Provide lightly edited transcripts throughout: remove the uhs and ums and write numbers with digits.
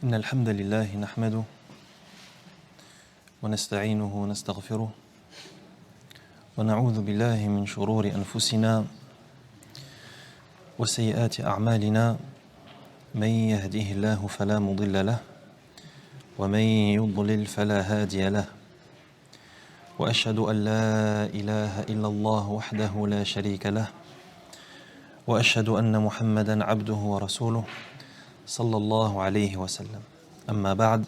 إن الحمد لله نحمده ونستعينه ونستغفره ونعوذ بالله من شرور أنفسنا وسيئات أعمالنا من يهده الله فلا مضل له ومن يضلل فلا هادي له وأشهد أن لا إله إلا الله وحده لا شريك له وأشهد أن محمدًا عبده ورسوله صلى الله عليه وسلم أما بعد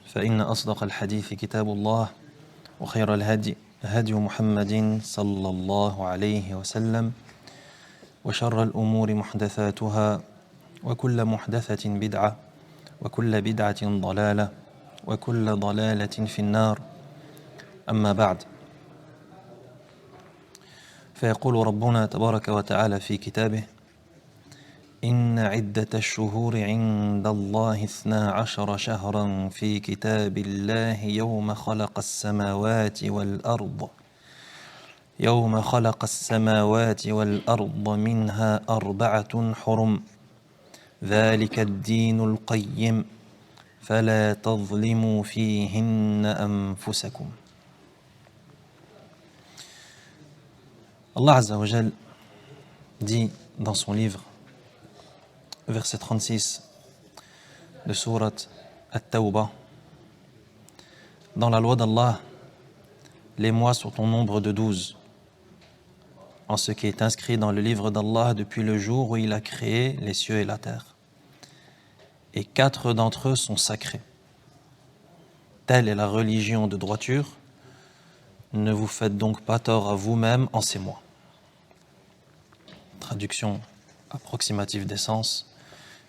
فإن أصدق الحديث كتاب الله وخير الهدي هدي محمد صلى الله عليه وسلم وشر الأمور محدثاتها وكل محدثة بدعة وكل بدعة ضلالة وكل ضلالة في النار أما بعد فيقول ربنا تبارك وتعالى في كتابه إن عدة الشهور عند الله 12 شهرا في كتاب الله يوم خلق السماوات والأرض منها 4 حرم ذلك الدين القيم فلا تظلموا فيهن أنفسكم. Allah Azza wa Jal dit dans son livre, verset 36 de sourate At-Tawbah, dans la loi d'Allah, les mois sont au nombre de 12, en ce qui est inscrit dans le livre d'Allah depuis le jour où il a créé les cieux et la terre. Et 4 d'entre eux sont sacrés. Telle est la religion de droiture. Ne vous faites donc pas tort à vous-même en ces mois. Traduction approximative des sens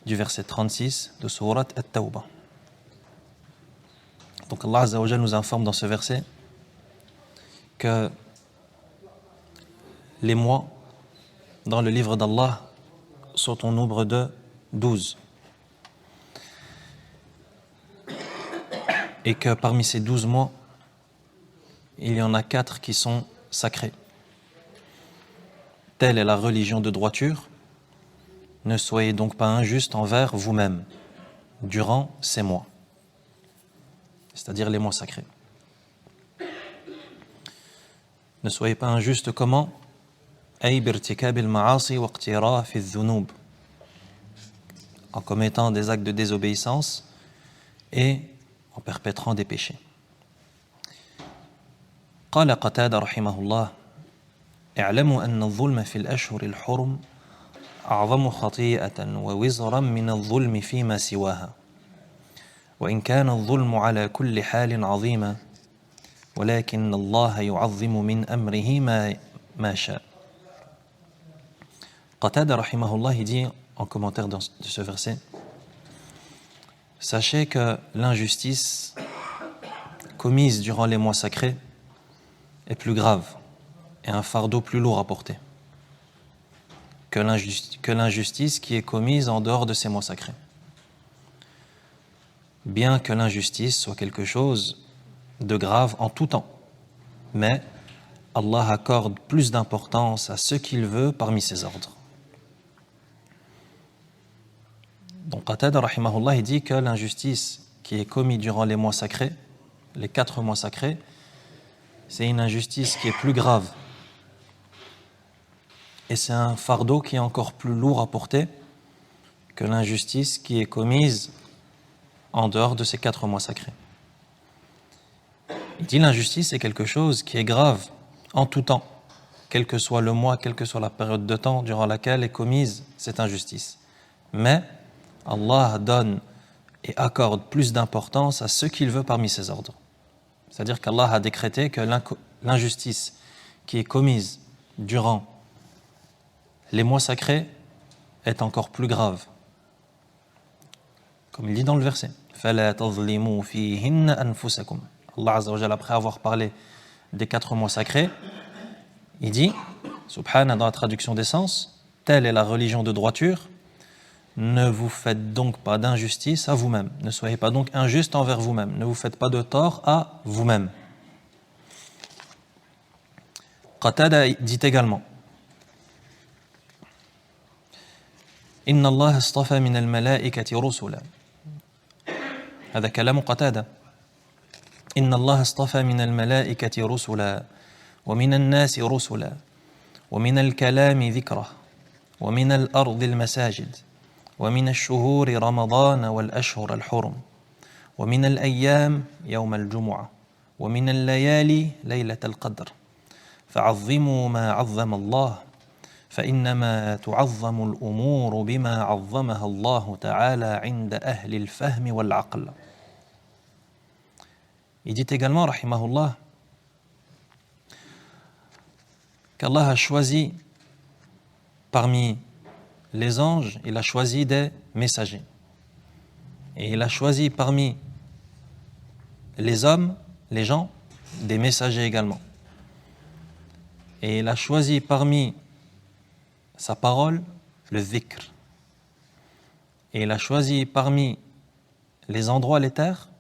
du verset 36 de sourate At-Tawbah. Donc Allah Azza wa Jal nous informe dans ce verset que les mois dans le livre d'Allah sont au nombre de 12. Et que parmi ces 12 mois, il y en a 4 qui sont sacrés. Telle est la religion de droiture. Ne soyez donc pas injustes envers vous-même durant ces mois, c'est-à-dire les mois sacrés. Ne soyez pas injustes comment? En commettant des actes de désobéissance et en perpétrant des péchés. قال قتادة رحمه الله اعلموا أن الظلم في الأشهر الحرم أعظم خطيئة ووزرا من الظلم فيما سواها وإن كان الظلم على كل حال عظيما ولكن الله يعظم من أمره ما شاء. Qatada rahimahullah dit en commentaire de ce verset: sachez que l'injustice commise durant les mois sacrés est plus grave et un fardeau plus lourd à porter que l'injustice qui est commise en dehors de ces mois sacrés. Bien que l'injustice soit quelque chose de grave en tout temps, mais Allah accorde plus d'importance à ce qu'il veut parmi ses ordres. Donc Qatada rahimahullah il dit que l'injustice qui est commise durant les mois sacrés, les 4 mois sacrés, c'est une injustice qui est plus grave. Et c'est un fardeau qui est encore plus lourd à porter que l'injustice qui est commise en dehors de ces 4 mois sacrés. Il dit l'injustice c'est quelque chose qui est grave en tout temps, quel que soit le mois, quelle que soit la période de temps durant laquelle est commise cette injustice. Mais Allah donne et accorde plus d'importance à ce qu'il veut parmi ses ordres. C'est-à-dire qu'Allah a décrété que l'injustice qui est commise durant les mois sacrés est encore plus grave. Comme il dit dans le verset, فَلَا تَظْلِمُوا فِيهِنَّ أَنفُسَكُمْ. Allah Azza wa Jalla, après avoir parlé des 4 mois sacrés, il dit, subhana dans la traduction des sens, telle est la religion de droiture, ne vous faites donc pas d'injustice à vous-même. Ne soyez pas donc injuste envers vous-même. Ne vous faites pas de tort à vous-même. Qatada dit également Inna Allah astafa min al-malaikati rusula هذا كلام قتادة. إن الله اصطفى من الملائكة رسلا ومن الناس رسلا ومن الكلام ذكره ومن الأرض المساجد ومن الشهور رمضان والأشهر الحرم ومن الأيام يوم الجمعة ومن الليالي ليلة القدر فعظموا ما عظم الله فإنما تعظم الأمور بما عظمها الله تعالى عند أهل الفهم والعقل. Il dit également, rahimahullah, qu'Allah a choisi parmi les anges, il a choisi des messagers. Et il a choisi parmi les hommes, les gens, des messagers également. Et il a choisi parmi sa parole le dhikr. Et il a choisi parmi les endroits, les terres,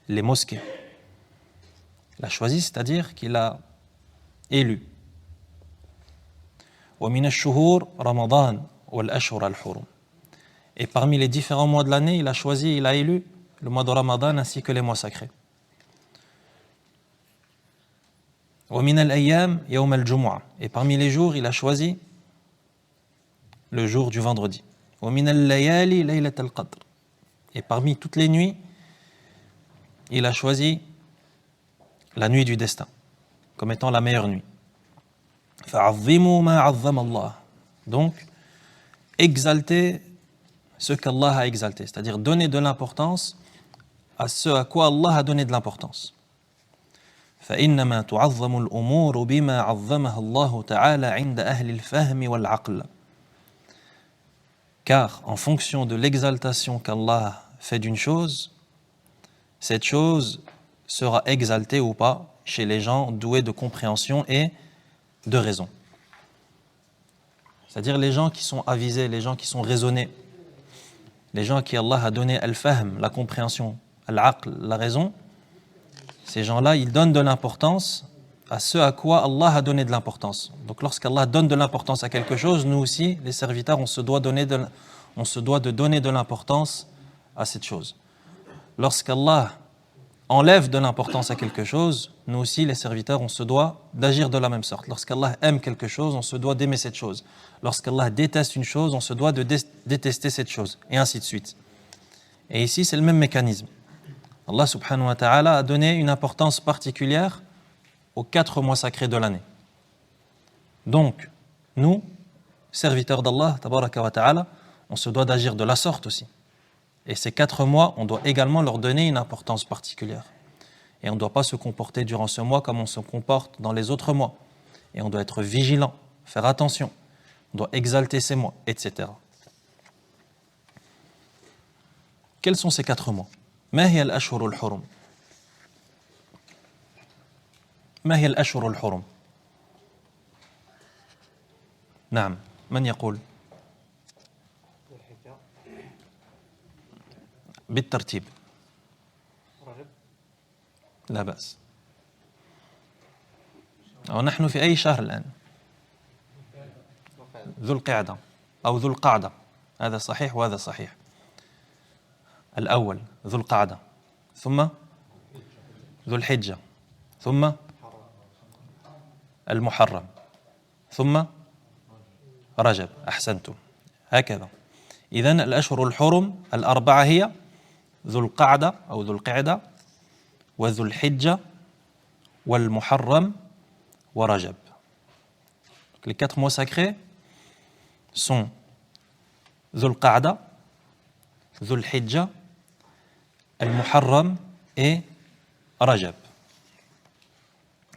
les mosquées. Il a choisi, c'est-à-dire qu'il a élu. وَمِنَ الشُّهُورِ رَمَضَانَ وَالْأَشْهُرَ الْحُرُمِ. Et parmi les différents mois de l'année, il a choisi, il a élu le mois de Ramadan ainsi que les mois sacrés. وَمِنَ الْأَيَّامِ يَوْمَ الْجُمُعَةِ. Et parmi les jours, il a choisi le jour du vendredi. وَمِنَ اللَّيَالِ لَيْلَةَ الْقَدْرِ. Et parmi toutes les nuits, il a choisi la nuit du destin comme étant la meilleure nuit. فَعَظِّمُوا مَا عَظَّمَ اللَّهُ. Donc, exalter ce qu'Allah a exalté, c'est-à-dire donner de l'importance à ce à quoi Allah a donné de l'importance. فَإِنَّمَا تُعَظَّمُ الْأُمُورُ بِمَا عَظَّمَهَا اللَّهُ تَعَالَى عِنْدَ أَهْلِ الْفَهْمِ وَالْعَقْلِ. Car en fonction de l'exaltation qu'Allah fait d'une chose, cette chose sera exaltée ou pas chez les gens doués de compréhension et de raison. C'est-à-dire les gens qui sont avisés, les gens qui sont raisonnés, les gens à qui Allah a donné al-fahm, la compréhension, al-aql, la raison, ces gens-là, ils donnent de l'importance à ce à quoi Allah a donné de l'importance. Donc lorsqu'Allah donne de l'importance à quelque chose, nous aussi, les serviteurs, on se doit de donner de l'importance à cette chose. Lorsqu'Allah enlève de l'importance à quelque chose, nous aussi, les serviteurs, on se doit d'agir de la même sorte. Lorsqu'Allah aime quelque chose, on se doit d'aimer cette chose. Lorsqu'Allah déteste une chose, on se doit de détester cette chose, et ainsi de suite. Et ici, c'est le même mécanisme. Allah subhanahu wa ta'ala a donné une importance particulière aux 4 mois sacrés de l'année. Donc, nous, serviteurs d'Allah, tabaraka wa ta'ala, on se doit d'agir de la sorte aussi. Et ces 4 mois, on doit également leur donner une importance particulière. Et on ne doit pas se comporter durant ce mois comme on se comporte dans les autres mois. Et on doit être vigilant, faire attention. On doit exalter ces mois, etc. Quels sont ces 4 mois? ما هي الأشهر الحرم؟ ما هي الأشهر الحرم؟ نعم، من يقول؟ بالترتيب. لا بأس. ونحن في أي شهر الآن؟ ذو القعدة أو ذو القعدة، هذا صحيح وهذا صحيح. الأول ذو القعدة، ثم ذو الحجة، ثم المحرم، ثم رجب. أحسنتم، هكذا. إذن الأشهر الحرم الأربعة هي ذو القعدة أو ذو القعدة وذو الحجة والمحرم ورجب. Les 4 mois sacrés sont ذو القعدة, ذو الحجة, المحرم et Rajab.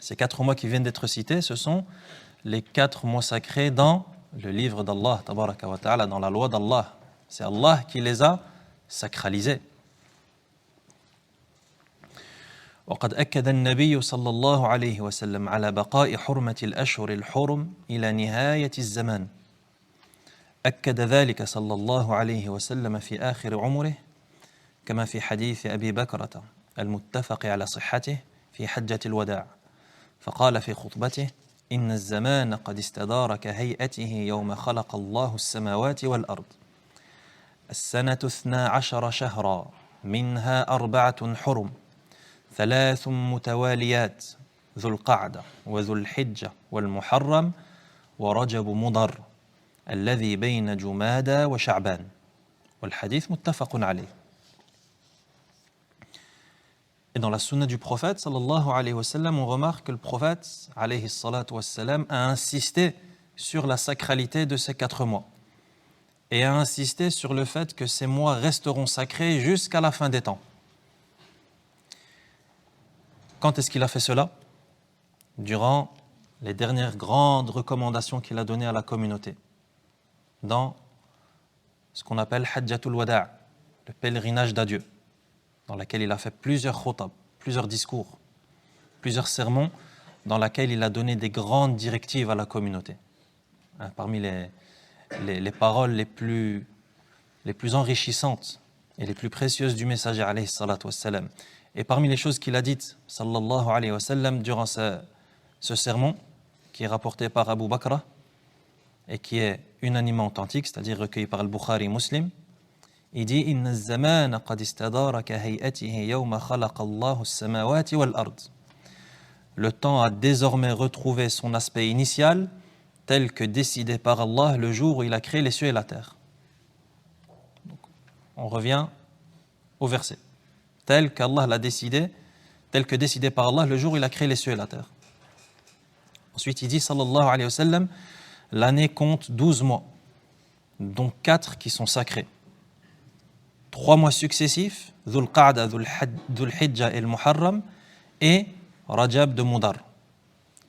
Ces 4 mois qui viennent d'être cités, ce sont les 4 mois sacrés dans le livre d'Allah, tabaraka wa ta'ala, dans la loi d'Allah. C'est Allah qui les a sacralisés. وقد أكد النبي صلى الله عليه وسلم على بقاء حرمة الأشهر الحرم إلى نهاية الزمان. أكد ذلك صلى الله عليه وسلم في آخر عمره كما في حديث أبي بكرة المتفق على صحته في حجة الوداع، فقال في خطبته: إن الزمان قد استدار كهيئته يوم خلق الله السماوات والأرض، السنة 12 شهرا منها أربعة حرم ثلاث متواليات ذو القعدة وذو الحجة والمحرم ورجب مضر الذي بين جمادى وشعبان والحديث متفق عليه. Et dans la sunna du prophète, sallallahu alayhi wa sallam, on remarque que le prophète, alayhi salatu wa sallam, a insisté sur la sacralité de ces 4 mois et a insisté sur le fait que ces mois resteront sacrés jusqu'à la fin des temps. Quand est-ce qu'il a fait cela? Durant les dernières grandes recommandations qu'il a données à la communauté, dans ce qu'on appelle Hajjatul Wada', le pèlerinage d'adieu, dans laquelle il a fait plusieurs khutab, plusieurs discours, plusieurs sermons, dans laquelle il a donné des grandes directives à la communauté. Parmi les paroles les plus enrichissantes et les plus précieuses du messager alayhi salatu wassalam. Et parmi les choses qu'il a dites, sallallahu alayhi wa sallam, durant ce sermon, qui est rapporté par Abu Bakr et qui est unanimement authentique, c'est-à-dire recueilli par Al-Bukhari Muslim, il dit Inna az-zamana qad istadara ka hay'atihi yawma khalaqa Allahu as-samawati wal ard. Le temps a désormais retrouvé son aspect initial, tel que décidé par Allah le jour où il a créé les cieux et la terre. Donc, on revient au verset. Tel qu'Allah l'a décidé, tel que décidé par Allah le jour où il a créé les cieux et la terre. Ensuite, il dit sallallahu alayhi wa sallam, l'année compte 12 mois, dont 4 qui sont sacrés. 3 mois successifs, Dhul Qa'da, Dhul Hijja et le Muharram, et Rajab de Mudar,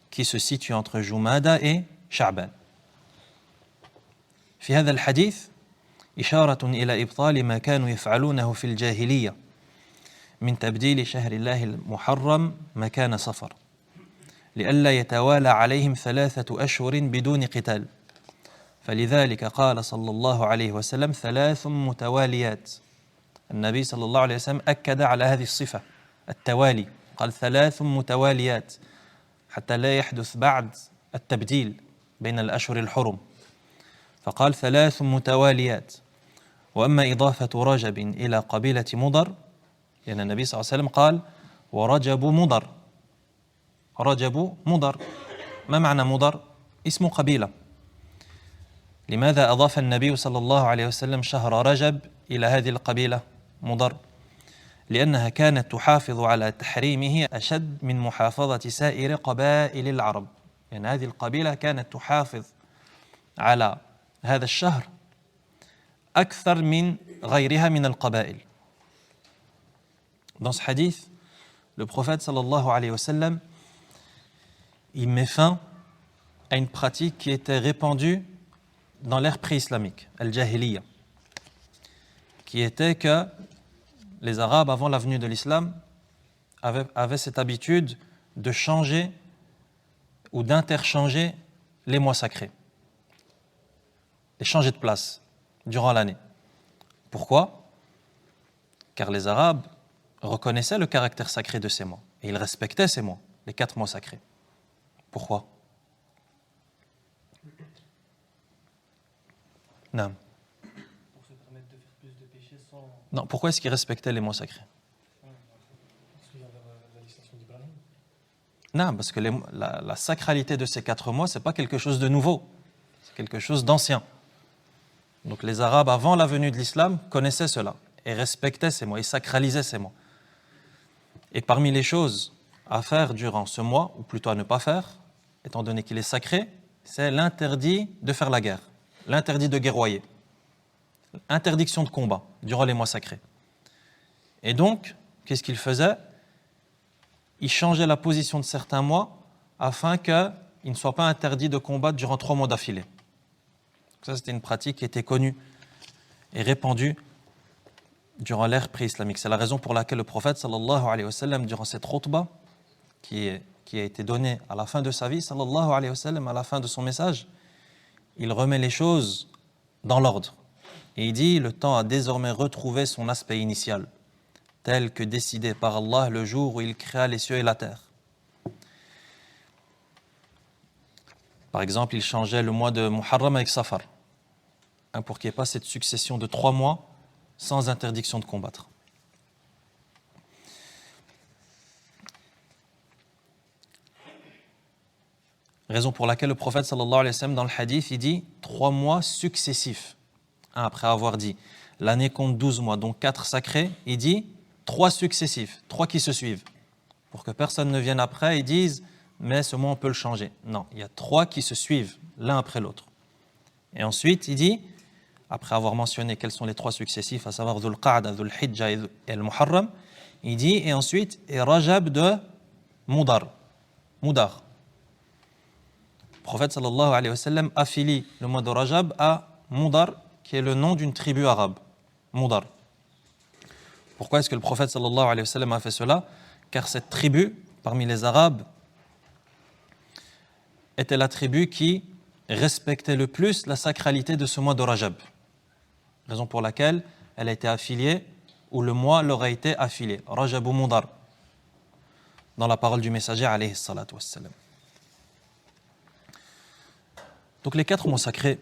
qui se situe entre Jumada et شعبان. في هذا الحديث إشارة إلى إبطال ما كانوا يفعلونه في الجاهلية من تبديل شهر الله المحرم مكان صفر لئلا يتوالى عليهم 3 أشهر بدون قتال فلذلك قال صلى الله عليه وسلم 3 متواليات. النبي صلى الله عليه وسلم أكد على هذه الصفة التوالي، قال 3 متواليات حتى لا يحدث بعد التبديل بين الأشهر الحرم، فقال 3 متواليات. وأما إضافة رجب إلى قبيلة مضر لأن النبي صلى الله عليه وسلم قال ورجب مضر. رجب مضر، ما معنى مضر؟ اسم قبيلة. لماذا أضاف النبي صلى الله عليه وسلم شهر رجب إلى هذه القبيلة مضر؟ لأنها كانت تحافظ على تحريمه أشد من محافظة سائر قبائل العرب. يعني هذه القبيلة كانت تحافظ على هذا الشهر أكثر من غيرها من القبائل. Dans ce hadith, le prophète sallallahu alayhi wa sallam, il met fin à une pratique qui était répandue dans l'ère pré-islamique, al-jahiliya, qui était que les Arabes, avant la venue de l'islam, avaient cette habitude de changer ou d'interchanger les mois sacrés, les changer de place durant l'année. Pourquoi? Car les Arabes reconnaissaient le caractère sacré de ces mois et ils respectaient ces mois, les 4 mois sacrés. Pourquoi? Non. Pour se permettre de faire plus de péchés sans... Non, pourquoi est-ce qu'ils respectaient les mois sacrés? Parce qu'il y avait la législation d'Ibrahim. Non, parce que la sacralité de ces 4 mois, ce n'est pas quelque chose de nouveau, c'est quelque chose d'ancien. Donc les Arabes, avant la venue de l'islam, connaissaient cela et respectaient ces mois, et sacralisaient ces mois. Et parmi les choses à faire durant ce mois, ou plutôt à ne pas faire, étant donné qu'il est sacré, c'est l'interdit de faire la guerre, l'interdit de guerroyer, interdiction de combat durant les mois sacrés. Et donc, qu'est-ce qu'ils faisaient? Ils changeaient la position de certains mois afin qu'il ne soit pas interdit de combattre durant 3 mois d'affilée. Ça, c'était une pratique qui était connue et répandue durant l'ère pré-islamique. C'est la raison pour laquelle le prophète, sallallahu alayhi wa sallam, durant cette khutbah, qui a été donnée à la fin de sa vie, sallallahu alayhi wa sallam, à la fin de son message, il remet les choses dans l'ordre. Et il dit, le temps a désormais retrouvé son aspect initial, tel que décidé par Allah le jour où il créa les cieux et la terre. Par exemple, il changeait le mois de Muharram avec Safar, pour qu'il n'y ait pas cette succession de 3 mois sans interdiction de combattre. Raison pour laquelle le prophète sallallahu alayhi wa sallam dans le hadith, il dit 3 mois successifs. Après avoir dit l'année compte 12 mois, donc 4 sacrés, il dit 3 successifs, 3 qui se suivent. Pour que personne ne vienne après et dise mais ce mois on peut le changer. Non, il y a 3 qui se suivent l'un après l'autre. Et ensuite, il dit, après avoir mentionné quels sont les 3 successifs, à savoir Dhul Qa'da, Dhul Hijja et le Muharram, il dit, et ensuite, et Rajab de Mudar. Mudar. Le prophète sallallahu alayhi wa sallam affilie le mois de Rajab à Mudar, qui est le nom d'une tribu arabe. Mudar. Pourquoi est-ce que le prophète sallallahu alayhi wa sallam a fait cela? Car cette tribu, parmi les Arabes, était la tribu qui respectait le plus la sacralité de ce mois de Rajab. Raison pour laquelle elle a été affiliée, ou le mois leur a été affilié. Rajab ou Mudar. Dans la parole du messager, alayhi salatu wassalam. Donc les 4 mois sacrés,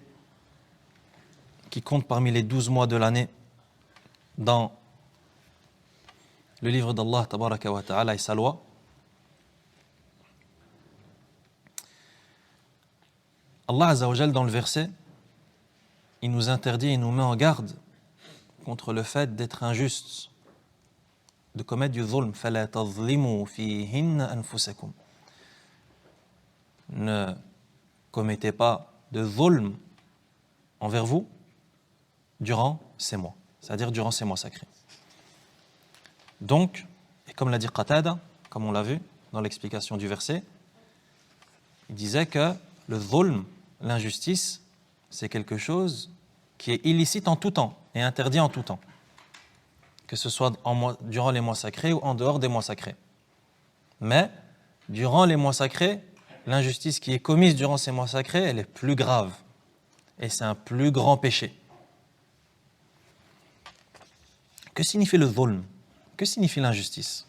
qui comptent parmi les 12 mois de l'année, dans le livre d'Allah, tabaraka wa ta'ala, et sa loi, Allah Azza wa Jal, dans le verset, il nous interdit et nous met en garde contre le fait d'être injuste, de commettre du dhulm. فَلَا تَظْلِمُوا فِيهِنَّ أَنفُسَكُمْ. Ne commettez pas de dhulm envers vous durant ces mois, c'est-à-dire durant ces mois sacrés. Donc, et comme l'a dit Qatada, comme on l'a vu dans l'explication du verset, il disait que le dhulm, l'injustice, c'est quelque chose qui est illicite en tout temps et interdit en tout temps, que ce soit durant les mois sacrés ou en dehors des mois sacrés. Mais, durant les mois sacrés, l'injustice qui est commise durant ces mois sacrés, elle est plus grave et c'est un plus grand péché. Que signifie le dhulm? Que signifie l'injustice?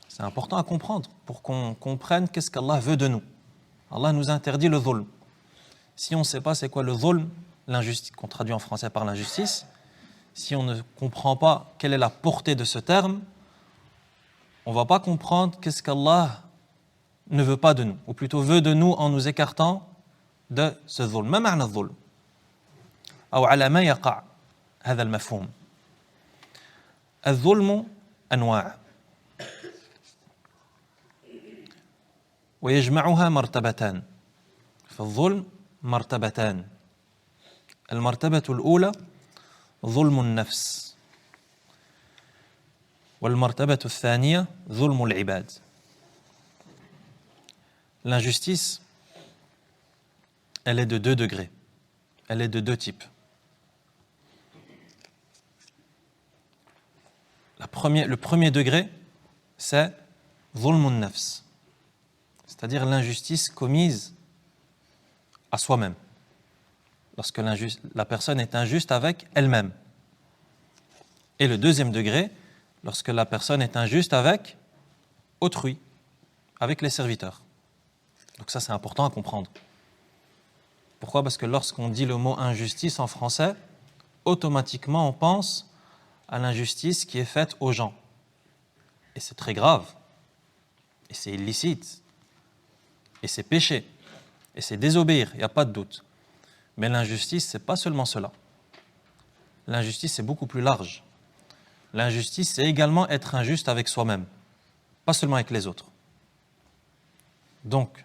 C'est important à comprendre pour qu'on comprenne qu'est-ce qu'Allah veut de nous. Allah nous interdit le dhulm. Si on ne sait pas c'est quoi le dhulm, l'injustice, qu'on traduit en français par l'injustice, si on ne comprend pas quelle est la portée de ce terme, on ne va pas comprendre qu'est-ce qu'Allah ne veut pas de nous, ou plutôt veut de nous en nous écartant de ce dhulm. ما معنى الظلم؟ أو على ما يقع هذا المفهوم؟ الظلم أنواع ويجمعها مرتبتان. فالظلم مرتبتان. المرتبة الأولى ظلم النفس والمرتبة الثانية ظلم العباد. L'injustice, elle est de 2 degrés. Elle est de 2 types. Le premier degré, c'est ظلم النفس, c'est-à-dire l'injustice commise à soi-même. Lorsque la personne est injuste avec elle-même. Et le deuxième degré, lorsque la personne est injuste avec autrui, avec les serviteurs. Donc ça, c'est important à comprendre. Pourquoi? Parce que lorsqu'on dit le mot injustice en français, automatiquement on pense à l'injustice qui est faite aux gens. Et c'est très grave. Et c'est illicite. Et c'est péché. Et c'est désobéir, il n'y a pas de doute. Mais l'injustice, ce n'est pas seulement cela. L'injustice, c'est beaucoup plus large. L'injustice, c'est également être injuste avec soi-même, pas seulement avec les autres. Donc,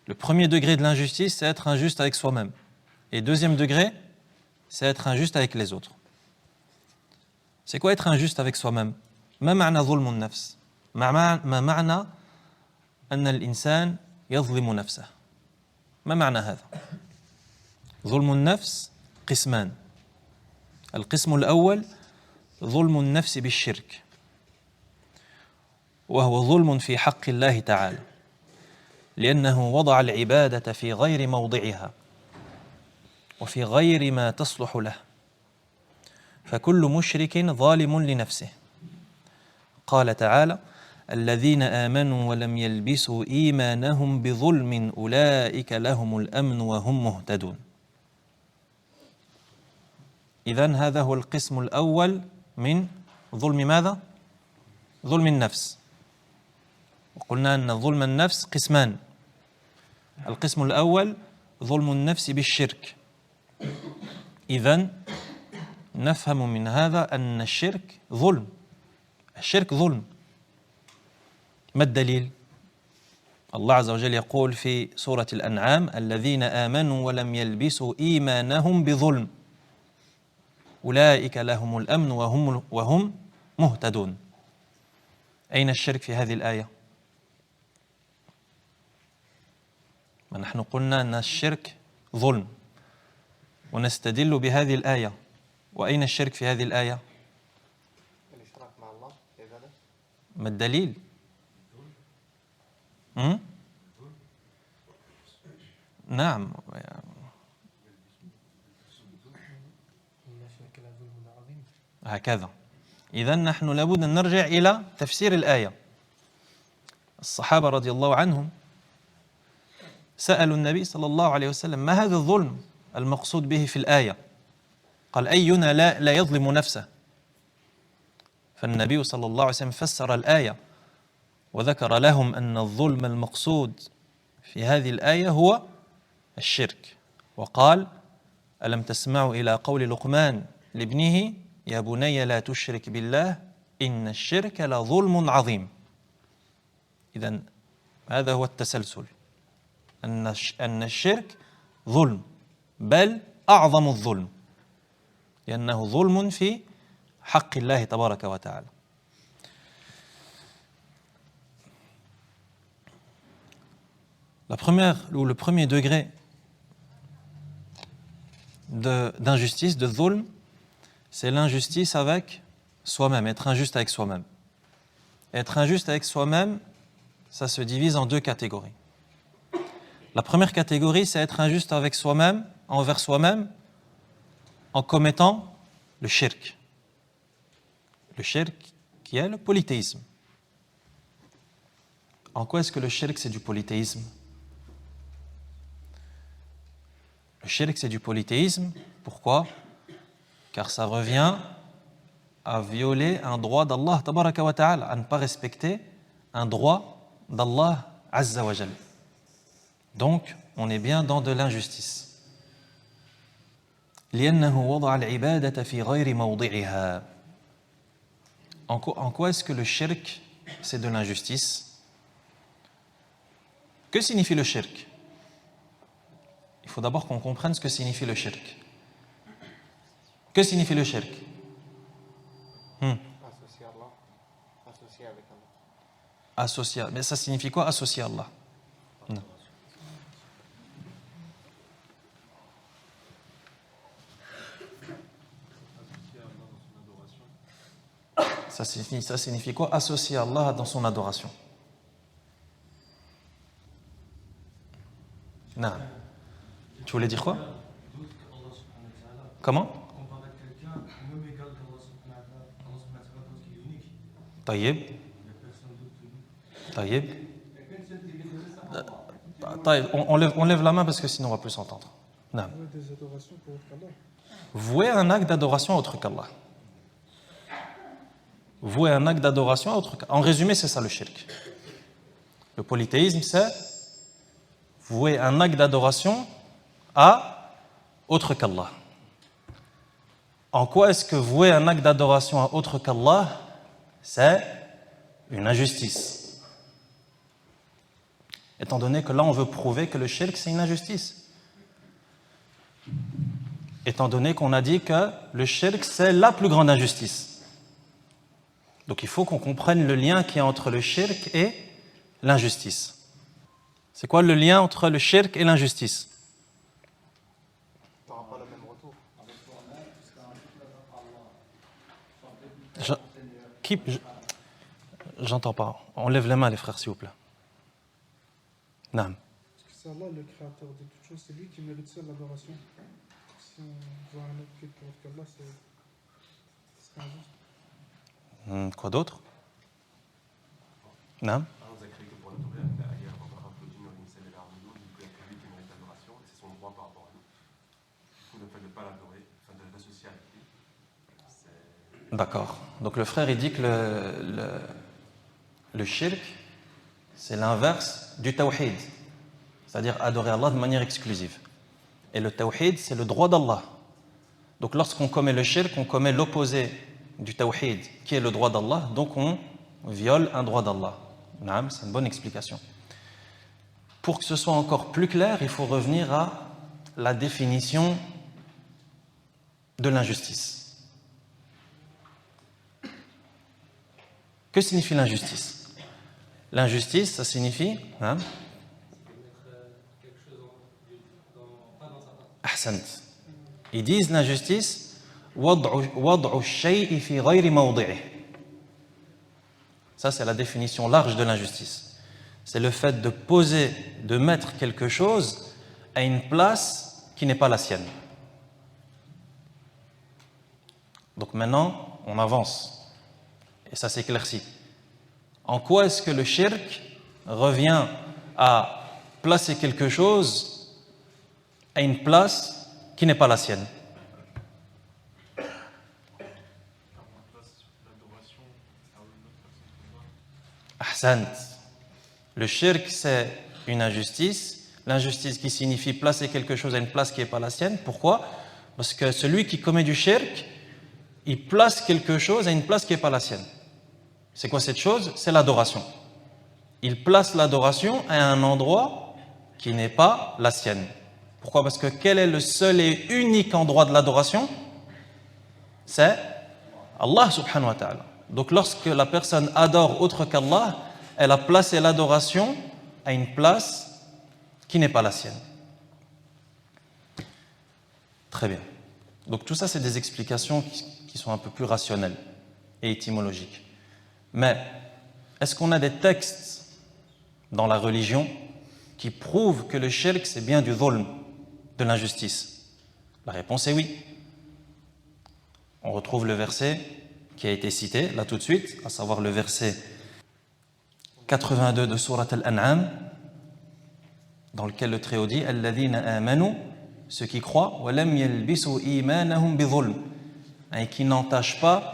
le premier degré de l'injustice, c'est être injuste avec soi-même. Et deuxième degré, c'est être injuste avec les autres. C'est quoi être injuste avec soi-même? ما معنى ظلم النفس؟ ما معنى أن الإنسان يظلم نفسه؟ ما معنى هذا؟ ظلم النفس قسمان. القسم الأول ظلم النفس بالشرك، وهو ظلم في حق الله تعالى، لأنه وضع العبادة في غير موضعها وفي غير ما تصلح له، فكل مشرك ظالم لنفسه. قال تعالى: الذين آمنوا ولم يلبسوا إيمانهم بظلم أولئك لهم الأمن وهم مهتدون. إذن هذا هو القسم الأول من ظلم ماذا؟ ظلم النفس. وقلنا أن ظلم النفس قسمان. القسم الأول ظلم النفس بالشرك. إذن نفهم من هذا أن الشرك ظلم. الشرك ظلم. ما الدليل؟ الله عز وجل يقول في سورة الأنعام: الذين آمنوا ولم يلبسوا إيمانهم بظلم أولئك لهم الأمن وهم مهتدون. أين الشرك في هذه الآية؟ ونحن قلنا أن الشرك ظلم ونستدل بهذه الآية. وأين الشرك في هذه الآية؟ الإشراك مع الله في عبادة. ما الدليل؟ نعم. هكذا. إذن نحن لابد أن نرجع إلى تفسير الآية. الصحابة رضي الله عنهم سألوا النبي صلى الله عليه وسلم: ما هذا الظلم المقصود به في الآية؟ قال: أينا لا يظلم نفسه. فالنبي صلى الله عليه وسلم فسر الآية وذكر لهم أن الظلم المقصود في هذه الآية هو الشرك، وقال: ألم تسمعوا إلى قول لقمان لابنه: يا بني لا تشرك بالله إن الشرك لظلم عظيم. إذن هذا هو التسلسل، أن الشرك ظلم، بل أعظم الظلم، لأنه ظلم في حق الله تبارك وتعالى. Le premier degré d'injustice, de dhulm, c'est l'injustice avec soi-même, être injuste avec soi-même. Être injuste avec soi-même, ça se divise en deux catégories. La première catégorie, c'est être injuste avec soi-même, envers soi-même, en commettant le shirk. Le shirk qui est le polythéisme. En quoi est-ce que le shirk c'est du polythéisme? Le shirk c'est du polythéisme. Pourquoi? Car ça revient à violer un droit d'Allah tabaraka wa ta'ala, à ne pas respecter un droit d'Allah azza wa jal. Donc, on est bien dans de l'injustice. لأنه وضع العبادة في غير موضعها. En quoi est-ce que le shirk c'est de l'injustice? Que signifie le shirk? Il faut d'abord qu'on comprenne ce que signifie le shirk. Que signifie le shirk? Associer Allah, associer avec Allah. Associer. Mais ça signifie quoi, associer Allah? Non. Ça signifie quoi, associer Allah dans son adoration? Non. Tu voulais dire quoi? Comment? طيب طيب طيب on lève la main parce que sinon on va plus s'entendre. Non. Vouer un acte d'adoration autre qu'Allah. Vouer un acte d'adoration autre qu'Allah. En résumé, c'est ça le shirk. Le polythéisme, c'est vouer un acte d'adoration à autre qu'Allah. En quoi est-ce que vouer un acte d'adoration à autre qu'Allah, c'est une injustice? Étant donné que là, on veut prouver que le shirk, c'est une injustice. Étant donné qu'on a dit que le shirk, c'est la plus grande injustice. Donc il faut qu'on comprenne le lien qu'il y a entre le shirk et l'injustice. C'est quoi le lien entre le shirk et l'injustice? Tu n'auras pas le même retour. J'entends pas. On lève les mains, les frères, s'il vous plaît. Non. Parce que c'est Allah le créateur de toutes choses, c'est lui qui mérite seul l'adoration. Si on voit un autre culte autre qu'Allah, c'est injuste. Quoi d'autre? Non. vous a créé que pour l'adorer, derrière, on va applaudir une scène et l'armure, du coup, il y a que lui qui mérite l'adoration, et c'est son droit par rapport à nous. Du coup, le fait de ne pas l'adorer, enfin de l'associer avec lui, c'est... D'accord. Donc le frère, il dit que le shirk, c'est l'inverse du tawhid. c'est-à-dire adorer Allah de manière exclusive. Et le tawhid, c'est le droit d'Allah. Donc lorsqu'on commet le shirk, on commet l'opposé du tawhid, qui est le droit d'Allah, donc on viole un droit d'Allah. C'est une bonne explication. Pour que ce soit encore plus clair, il faut revenir à la définition de l'injustice. Que signifie l'injustice? L'injustice, ça signifie... Ahsant. Ils disent l'injustice, wad'u shay'i fi ghayri mawdi'ih. Ça, c'est la définition large de l'injustice. C'est le fait de poser, de mettre quelque chose à une place qui n'est pas la sienne. Donc maintenant, on avance. Et ça s'éclaircit. En quoi est-ce que le shirk revient à placer quelque chose à une place qui n'est pas la sienne? Ahsant. Le shirk, c'est une injustice. L'injustice qui signifie placer quelque chose à une place qui n'est pas la sienne. Pourquoi? Parce que celui qui commet du shirk, il place quelque chose à une place qui n'est pas la sienne. C'est quoi cette chose? C'est l'adoration. Il place l'adoration à un endroit qui n'est pas la sienne. Pourquoi? Parce que quel est le seul et unique endroit de l'adoration? C'est Allah subhanahu wa ta'ala. Donc lorsque la personne adore autre qu'Allah, elle a placé l'adoration à une place qui n'est pas la sienne. Très bien. Donc tout ça, c'est des explications qui sont un peu plus rationnelles et étymologiques. Mais est-ce qu'on a des textes dans la religion qui prouvent que le shirk, c'est bien du dhulm, de l'injustice? La réponse est oui. On retrouve le verset qui a été cité là tout de suite, à savoir le verset 82 de Surat Al-An'am, dans lequel le Très-Haut dit « Alladhina amanu » ceux qui croient « Walam yalbisu imanahum bidhulm » et qui n'entachent pas